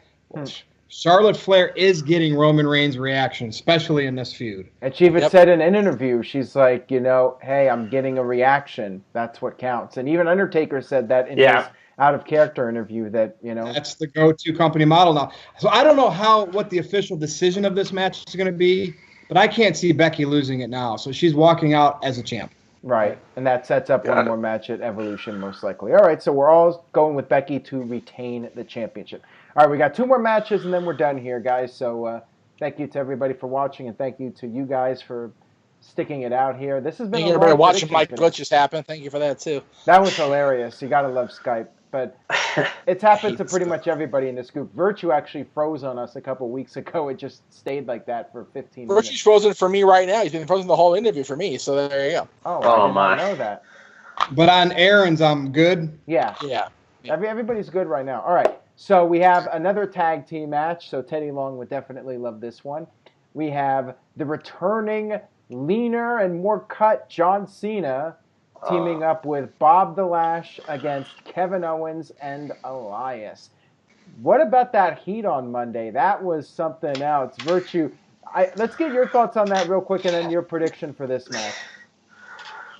Charlotte Flair is getting Roman Reigns' reaction, especially in this feud. And she even said in an interview, she's like, hey, I'm getting a reaction. That's what counts. And even Undertaker said that in his out-of-character interview that, That's the go-to company model now. So I don't know what the official decision of this match is going to be, but I can't see Becky losing it now. So she's walking out as a champ. Right, and that sets up one more match at Evolution, most likely. All right, so we're all going with Becky to retain the championship. All right, we got 2 more matches, and then we're done here, guys. So thank you to everybody for watching, and thank you to you guys for sticking it out here. This has been everybody watching my glitches happen. Thank you for that, too. That was hilarious. You got to love Skype. But it's happened to pretty much everybody in this group. Virtue actually froze on us a couple weeks ago. It just stayed like that for 15 minutes. Virtue's frozen for me right now. He's been frozen the whole interview for me. So there you go. Oh, I did not know that. But on Aaron's, I'm good. Yeah. Everybody's good right now. All right. So we have another tag team match. So Teddy Long would definitely love this one. We have the returning, leaner and more cut John Cena teaming up with Bob the Lash against Kevin Owens and Elias. What about that heat on Monday? That was something else. Virtue, let's get your thoughts on that real quick and then your prediction for this match.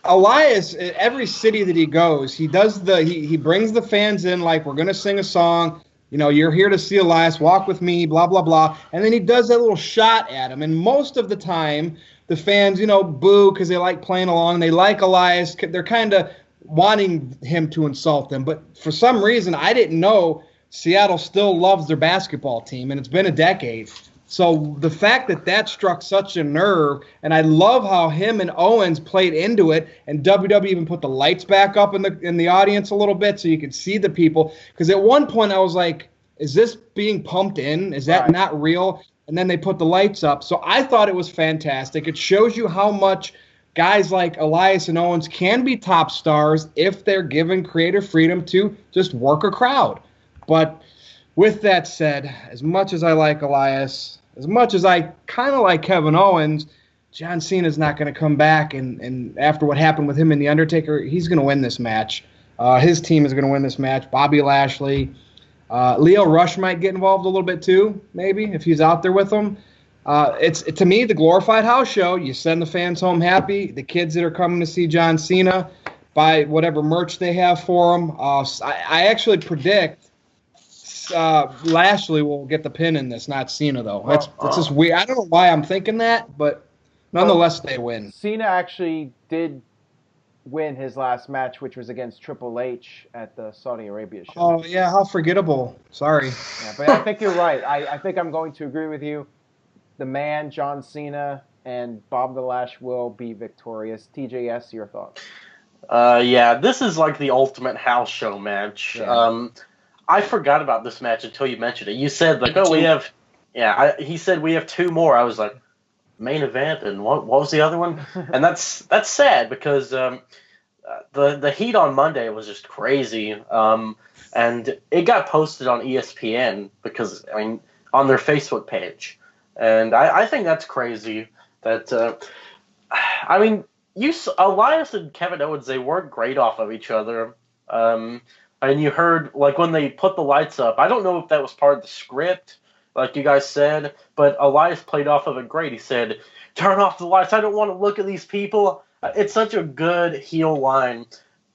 Elias, every city that he goes, he brings the fans in like, we're going to sing a song. You're here to see Elias, walk with me, blah, blah, blah. And then he does that little shot at him. And most of the time, the fans, boo because they like playing along. They like Elias. They're kind of wanting him to insult them. But for some reason, I didn't know Seattle still loves their basketball team, and it's been a decade. So the fact that struck such a nerve, and I love how him and Owens played into it, and WWE even put the lights back up in the audience a little bit so you could see the people. Because at one point I was like, is this being pumped in? Is that not real? And then they put the lights up. So I thought it was fantastic. It shows you how much guys like Elias and Owens can be top stars if they're given creative freedom to just work a crowd. But with that said, as much as I like Elias, as much as I kind of like Kevin Owens, John Cena's not going to come back. And after what happened with him and The Undertaker, he's going to win this match. His team is going to win this match. Bobby Lashley. Leo Rush might get involved a little bit too, maybe, if he's out there with them. It's to me, the glorified house show. You send the fans home happy. The kids that are coming to see John Cena buy whatever merch they have for him. I actually predict Lashley will get the pin in this, not Cena, though. That's just weird. I don't know why I'm thinking that, but nonetheless, they win. Cena actually did win his last match, which was against Triple H at the Saudi Arabia show. Oh, yeah, how forgettable. Sorry. Yeah, but I think you're right. I think I'm going to agree with you. The man, John Cena, and Bob the Lash will be victorious. TJS, your thoughts? This is like the ultimate house show match. Yeah. I forgot about this match until you mentioned it. You said, like, we have... Yeah, he said we have 2 more. I was like, main event, and what was the other one? And that's sad because the heat on Monday was just crazy, and it got posted on ESPN because on their Facebook page, and I think that's crazy. That Elias and Kevin Owens, they weren't great off of each other, and you heard like when they put the lights up. I don't know if that was part of the script, like you guys said, but Elias played off of it great. He said, "Turn off the lights. I don't want to look at these people." It's such a good heel line.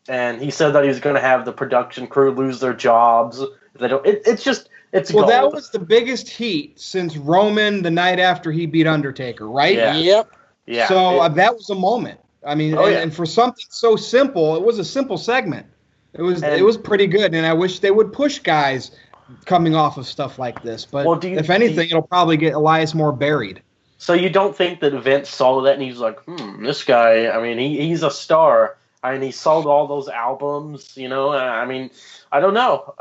And he said that he was going to have the production crew lose their jobs. If they don't. It's gold. That was the biggest heat since Roman the night after he beat Undertaker, right? Yeah. Yep. Yeah. So that was a moment. And for something so simple, it was a simple segment. It was pretty good, and I wish they would push guys coming off of stuff like this. But if anything, it'll probably get Elias more buried. So you don't think that Vince saw that and he's like, this guy, he's a star. He sold all those albums, I don't know.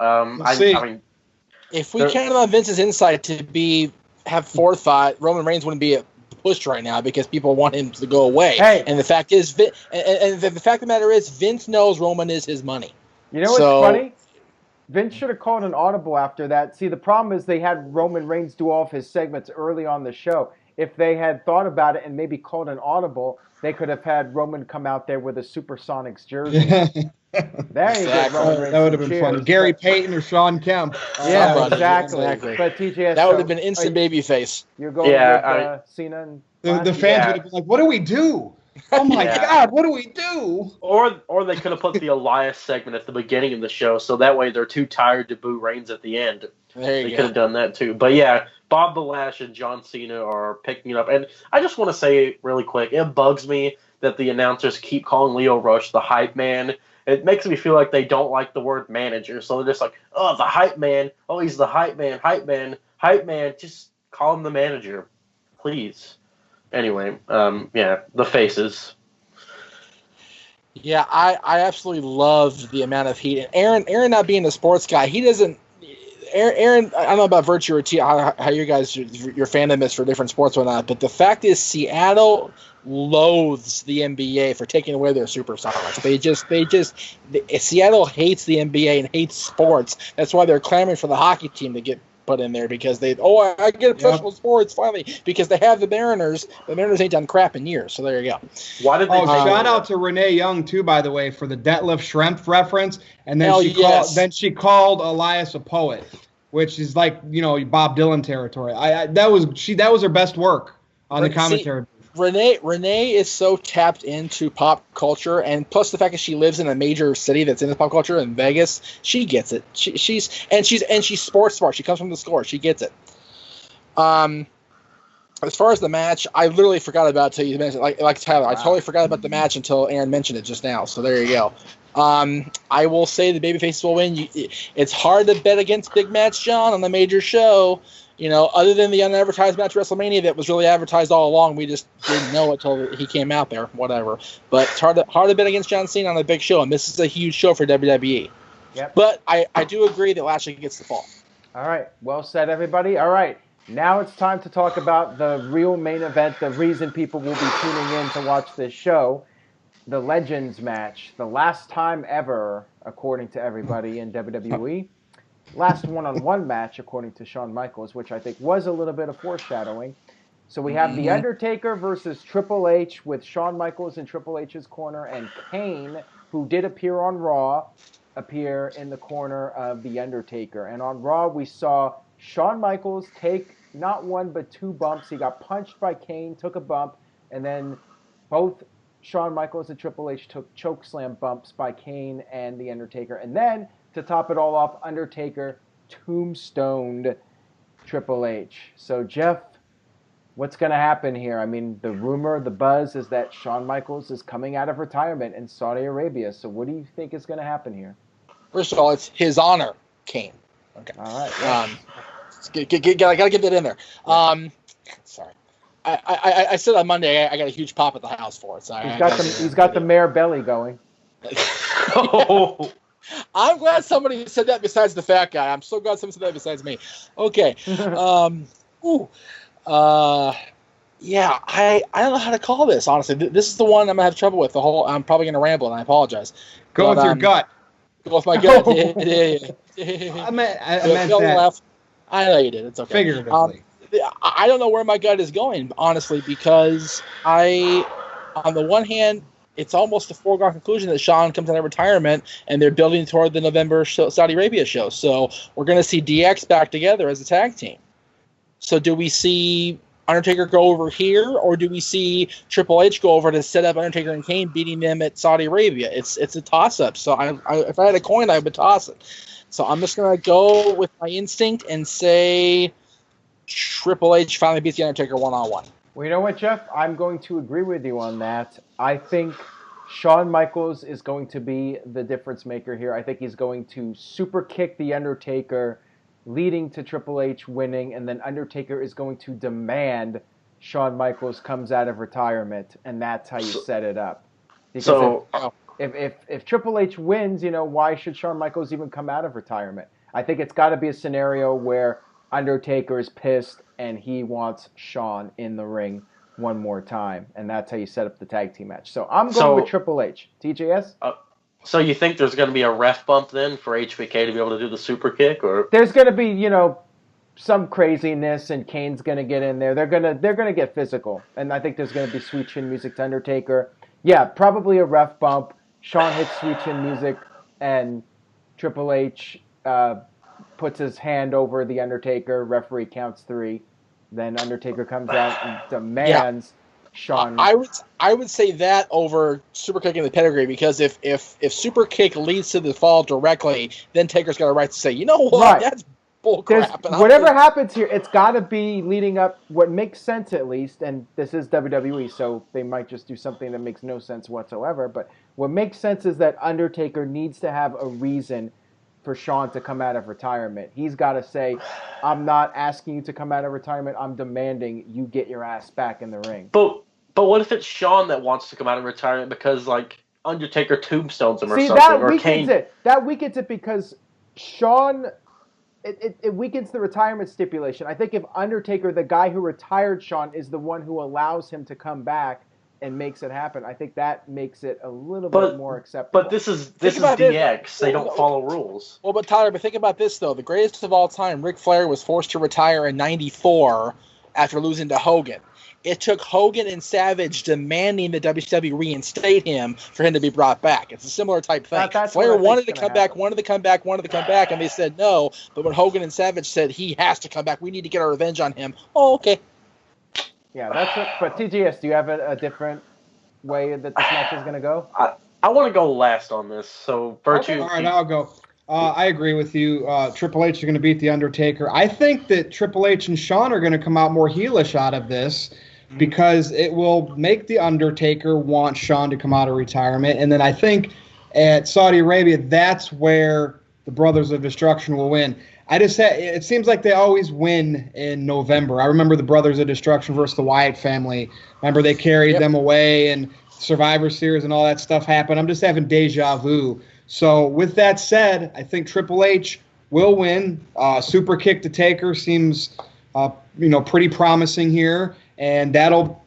If we count on Vince's insight to have forethought, Roman Reigns wouldn't be pushed right now because people want him to go away. Hey. And the fact is, the fact of the matter is, Vince knows Roman is his money. You know what's funny? Vince should have called an audible after that. See, the problem is they had Roman Reigns do all of his segments early on the show. If they had thought about it and maybe called an audible, they could have had Roman come out there with a Supersonics jersey. There you go, Roman Reigns. That would have been funny. Gary Payton or Sean Kemp. Yeah, exactly. But TJ, that would have been instant babyface. You're going with Cena and the fans would have been like, "What do we do? Oh my God, what do we do?" Or they could have put the Elias segment at the beginning of the show, so that way they're too tired to boo Reigns at the end. They could have done that too. But yeah, Bob the Lash and John Cena are picking it up. And I just want to say really quick, it bugs me that the announcers keep calling Leo Rush the hype man. It makes me feel like they don't like the word manager. So they're just like, oh, the hype man. Oh, he's the hype man, hype man, hype man. Just call him the manager, please. Anyway, the faces. Yeah, I absolutely love the amount of heat. And Aaron not being a sports guy, he doesn't. Aaron, I don't know about Virtue or T, how you guys, your fandom is for different sports or not, but the fact is Seattle loathes the NBA for taking away their Supersonics. Seattle hates the NBA and hates sports. That's why they're clamoring for the hockey team to get put in there because I get a professional sports finally because they have the Mariners. The Mariners ain't done crap in years, so there you go. Why did they? Shout out to Renee Young too, by the way, for the Detlef Schrempf reference, and then she called Elias a poet, which is like Bob Dylan territory. That was her best work on the commentary. Renee is so tapped into pop culture, and plus the fact that she lives in a major city that's in the pop culture in Vegas, she gets it. She's sports smart. She comes from the score. She gets it. As far as the match, I literally forgot about it until you mentioned it. Like Tyler, I totally forgot about the match until Aaron mentioned it just now. So there you go. I will say the babyfaces will win. It's hard to bet against Big Match John on the major show. Other than the unadvertised match WrestleMania that was really advertised all along, we just didn't know it until he came out there. Whatever. But it's hard to bet against John Cena on a big show, and this is a huge show for WWE. Yep. But I do agree that Lashley gets the fall. All right. Well said, everybody. All right. Now it's time to talk about the real main event, the reason people will be tuning in to watch this show, the Legends match, the last time ever, according to everybody in WWE. Last one-on-one match, according to Shawn Michaels, which I think was a little bit of foreshadowing. So we have The Undertaker versus Triple H with Shawn Michaels in Triple H's corner and Kane, who did appear on Raw, appear in the corner of The Undertaker. And on Raw, we saw Shawn Michaels take not one but two bumps. He got punched by Kane, took a bump, and then both Shawn Michaels and Triple H took chokeslam bumps by Kane and The Undertaker. And then, to top it all off, Undertaker tombstoned Triple H. So, Jeff, what's going to happen here? I mean, the rumor, the buzz is that Shawn Michaels is coming out of retirement in Saudi Arabia. So what do you think is going to happen here? First of all, it's his honor, Kane. Okay. All right. Yeah. I got to get that in there. Sorry. I said on Monday I got a huge pop at the house for it. So he's got the mayor belly going. Oh. I'm glad somebody said that besides the fat guy. I'm so glad somebody said that besides me. Okay. Yeah, I don't know how to call this, honestly. This is the one I'm going to have trouble with. I'm probably going to ramble, and I apologize. Go with your gut. Go with my gut. I meant that. I know you did. It's okay. Figuratively. I don't know where my gut is going, honestly, because on the one hand, it's almost a foregone conclusion that Shawn comes out of retirement, and they're building toward the November Saudi Arabia show. So we're going to see DX back together as a tag team. So do we see Undertaker go over here, or do we see Triple H go over to set up Undertaker and Kane beating them at Saudi Arabia? It's a toss-up. So if I had a coin, I would toss it. So I'm just going to go with my instinct and say Triple H finally beats The Undertaker one-on-one. Well, you know what, Jeff? I'm going to agree with you on that. I think Shawn Michaels is going to be the difference maker here. I think he's going to super kick The Undertaker, leading to Triple H winning, and then Undertaker is going to demand Shawn Michaels comes out of retirement, and that's how you set it up. Because if Triple H wins, why should Shawn Michaels even come out of retirement? I think it's got to be a scenario where Undertaker is pissed and he wants Shawn in the ring one more time, and that's how you set up the tag team match. So I'm going with Triple H. TJS? So you think there's going to be a ref bump then for HBK to be able to do the super kick, or there's going to be, some craziness, and Kane's going to get in there. They're gonna get physical, and I think there's going to be sweet chin music to Undertaker. Yeah, probably a ref bump. Shawn hits sweet chin music, and Triple H puts his hand over the Undertaker. Referee counts 3. Then Undertaker comes out and demands Shawn. I would say that over super kicking the pedigree, because if super kick leads to the fall directly, then Taker's got a right to say, you know what, Right. That's bullcrap. Whatever happens here, it's got to be leading up. What makes sense, at least, and this is WWE, so they might just do something that makes no sense whatsoever. But what makes sense is that Undertaker needs to have a reason for Shawn to come out of retirement. He's got to say, I'm not asking you to come out of retirement. I'm demanding you get your ass back in the ring. But what if it's Shawn that wants to come out of retirement because, like, Undertaker tombstones him or something? That or weakens Kane... it. That weakens it because Shawn... It weakens the retirement stipulation. I think if Undertaker, the guy who retired Shawn, is the one who allows him to come back and makes it happen, I think that makes it a little bit more acceptable. But this is DX. They don't follow rules. Well, but Tyler, think about this, though. The greatest of all time, Ric Flair, was forced to retire in '94 after losing to Hogan. It took Hogan and Savage demanding that WCW reinstate him for him to be brought back. It's a similar type thing. Flair wanted to come back, and they said no. But when Hogan and Savage said he has to come back, we need to get our revenge on him. Oh, okay. Yeah, that's it. But TGS, do you have a different way that this match is going to go? I want to go last on this. So, Virtue. Okay. All right, I'll go. I agree with you. Triple H is going to beat The Undertaker. I think that Triple H and Shawn are going to come out more heelish out of this, because it will make The Undertaker want Shawn to come out of retirement. And then I think at Saudi Arabia, that's where the Brothers of Destruction will win. It seems like they always win in November. I remember the Brothers of Destruction versus the Wyatt family. Remember they carried them away, and Survivor Series and all that stuff happened. I'm just having deja vu. So with that said, I think Triple H will win. Super kick to Taker seems pretty promising here. And that'll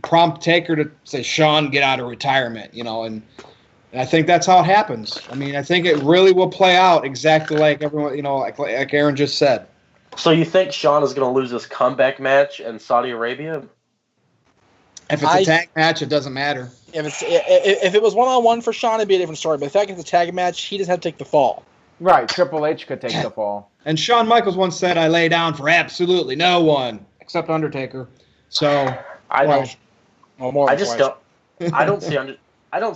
prompt Taker to say, Shawn, get out of retirement, and I think that's how it happens. I mean, I think it really will play out exactly like everyone, like Aaron just said. So you think Shawn is going to lose this comeback match in Saudi Arabia? If it's a tag match, it doesn't matter. If it was one-on-one for Shawn, it'd be a different story. But if it's a tag match, he doesn't have to take the fall. Right, Triple H could take the fall. And Shawn Michaels once said, I lay down for absolutely no one except Undertaker. So I don't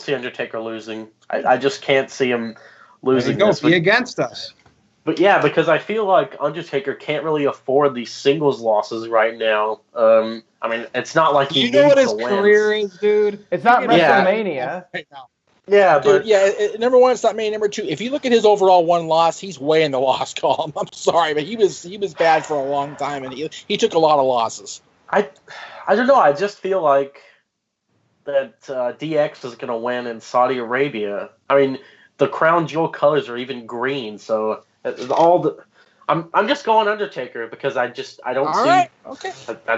see Undertaker losing. I just can't see him losing. There you go. Be against us. But yeah, because I feel like Undertaker can't really afford these singles losses right now. I mean, it's not like he needs to win. You know what his career is, dude? It's not WrestleMania. Right now. Yeah, but number one, it's not me. Number two, if you look at his overall one loss, he's way in the loss column. I'm sorry, but he was bad for a long time, and he took a lot of losses. I don't know. I just feel like that DX is going to win in Saudi Arabia. I mean, the crown jewel colors are even green, so I'm just going Undertaker because I don't all see. Right. Okay.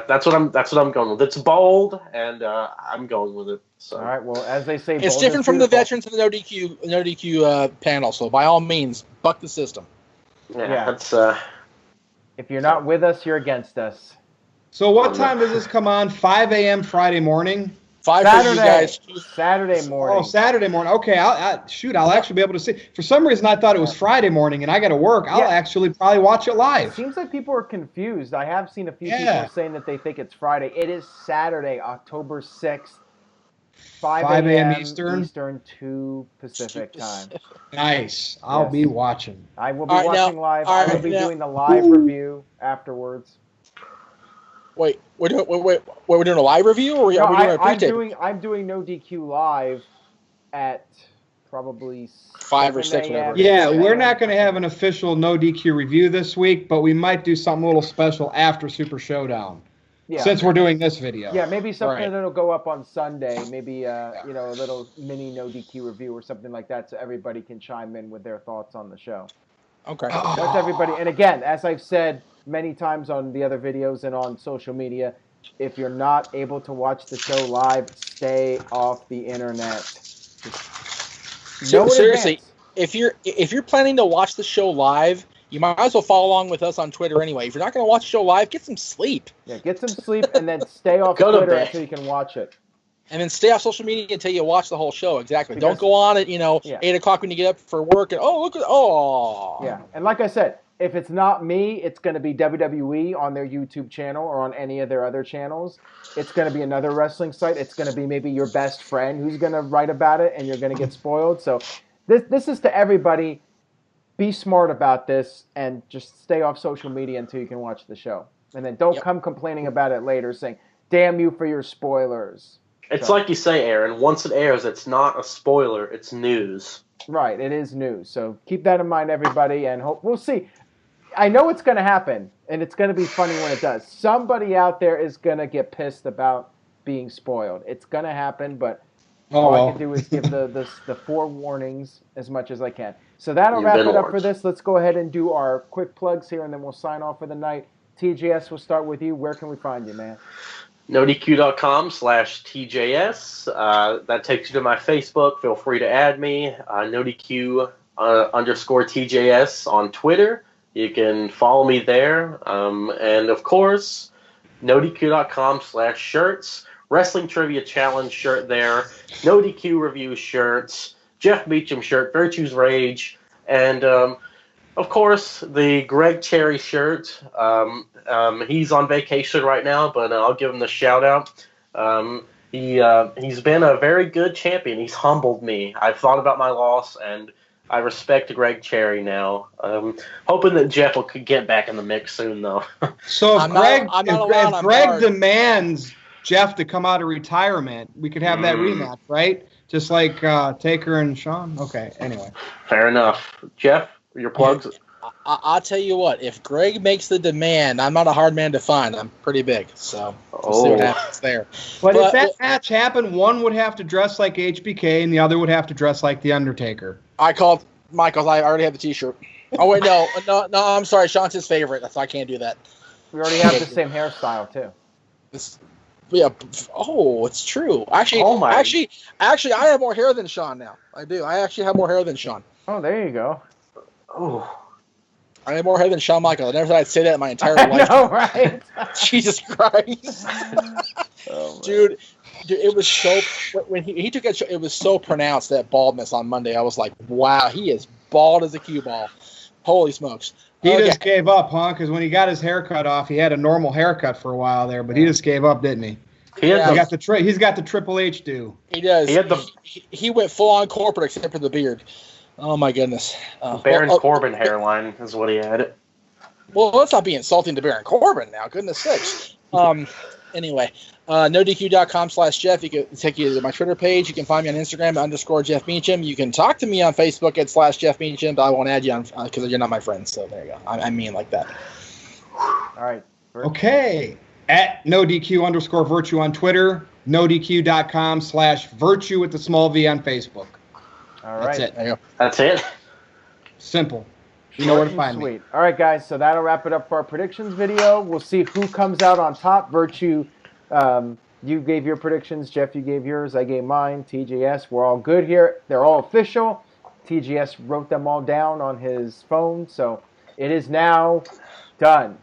That's what I'm going with. It's bold, and I'm going with it. So. All right. Well, as they say, it's different from the veterans and the NoDQ panel. So by all means, buck the system. Yeah. That's. If you're not with us, you're against us. So what time does this come on? 5 a.m. Friday morning? 5 for you guys. Saturday morning. Oh, Saturday morning. Okay, I'll actually be able to see. For some reason, I thought it was Friday morning, and I got to work. I'll actually probably watch it live. It seems like people are confused. I have seen a few people saying that they think it's Friday. It is Saturday, October 6th, 5 a.m. Eastern, 2 Pacific time. Nice. I'll be watching. I will be watching live. I will be doing the live review afterwards. Wait, we're doing a live review, or are we doing a pre-tape? I'm doing NoDQ live at probably 5 or 6, whatever. Yeah, we're not going to have an official NoDQ review this week, but we might do something a little special after Super Showdown. Yeah. Since we're doing this video. Yeah, maybe something that'll go up on Sunday. Maybe a little mini NoDQ review or something like that, so everybody can chime in with their thoughts on the show. Okay. That's everybody. And again, as I've said many times on the other videos and on social media, if you're not able to watch the show live, stay off the internet. Seriously, if you're planning to watch the show live, you might as well follow along with us on Twitter anyway. If you're not going to watch the show live, get some sleep. Yeah, get some sleep and then stay off Twitter until you can watch it. And then stay off social media until you watch the whole show. Exactly. Don't go on at 8 o'clock when you get up for work and Yeah, and like I said, if it's not me, it's going to be WWE on their YouTube channel or on any of their other channels. It's going to be another wrestling site. It's going to be maybe your best friend who's going to write about it, and you're going to get spoiled. So this is to everybody. Be smart about this and just stay off social media until you can watch the show. And then don't come complaining about it later saying, damn you for your spoilers. It's like you say, Aaron, once it airs, it's not a spoiler, it's news. Right, it is news. So keep that in mind, everybody, and we'll see. I know it's going to happen, and it's going to be funny when it does. Somebody out there is going to get pissed about being spoiled. It's going to happen, but all I can do is give the forewarnings as much as I can. So that'll wrap it up for this. Let's go ahead and do our quick plugs here, and then we'll sign off for the night. TJS, we'll start with you. Where can we find you, man? NoDQ.com/TJS. That takes you to my Facebook. Feel free to add me. NoDQ _TJS on Twitter. You can follow me there. And of course, NoDQ.com/shirts. Wrestling Trivia Challenge shirt there. NoDQ review shirts. Jeff Meacham shirt. Virtue's Rage. And of course, the Greg Cherry shirt. He's on vacation right now, but I'll give him the shout out. He's been a very good champion. He's humbled me. I've thought about my loss, and I respect Greg Cherry now. Hoping that Jeff will get back in the mix soon, though. So if Greg demands Jeff to come out of retirement, we could have that rematch, right? Just like Taker and Shawn. Okay, anyway. Fair enough. Jeff, your plugs? I'll tell you what. If Greg makes the demand, I'm not a hard man to find. I'm pretty big, so we'll see what happens there. But if that match happened, one would have to dress like HBK and the other would have to dress like The Undertaker. I called Michaels. I already have the T-shirt. Oh, wait, no, I'm sorry. Shawn's his favorite. So I can't do that. We already have the same hairstyle, too. Yeah. Oh, it's true. Actually, I have more hair than Shawn now. I do. I actually have more hair than Shawn. Oh, there you go. Oh. I have more hair than Shawn Michaels. I never thought I'd say that in my entire life. I know, right? Jesus Christ. Dude, it was so when he took it. It was so pronounced, that baldness on Monday. I was like, wow, he is bald as a cue ball. Holy smokes. He just gave up, huh? Because when he got his hair cut off, he had a normal haircut for a while there, but he just gave up, didn't he? He's got the Triple H do. He does. He went full on corporate except for the beard. Oh my goodness. Baron Corbin hairline is what he had. Well, let's not be insulting to Baron Corbin now. Goodness sakes. Anyway, NoDQ.com/Jeff. You can take you to my Twitter page. You can find me on Instagram @_Jeff Meacham. You can talk to me on Facebook @/Jeff Meacham, but I won't add you on because you're not my friend. So there you go. I mean like that. All right. Okay. @NoDQ_Virtue on Twitter. NoDQ.com/Virtue with the small V on Facebook. All right. That's it. There you go. That's it. Simple. You know where to find me. All right, guys. So that'll wrap it up for our predictions video. We'll see who comes out on top. Virtue, you gave your predictions. Jeff, you gave yours. I gave mine. TJS, we're all good here. They're all official. TJS wrote them all down on his phone. So it is now done.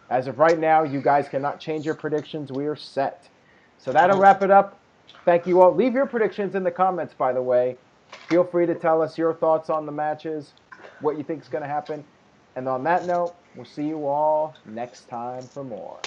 As of right now, you guys cannot change your predictions. We are set. So that'll wrap it up. Thank you all. Leave your predictions in the comments, by the way. Feel free to tell us your thoughts on the matches, what you think is going to happen. And on that note, we'll see you all next time for more.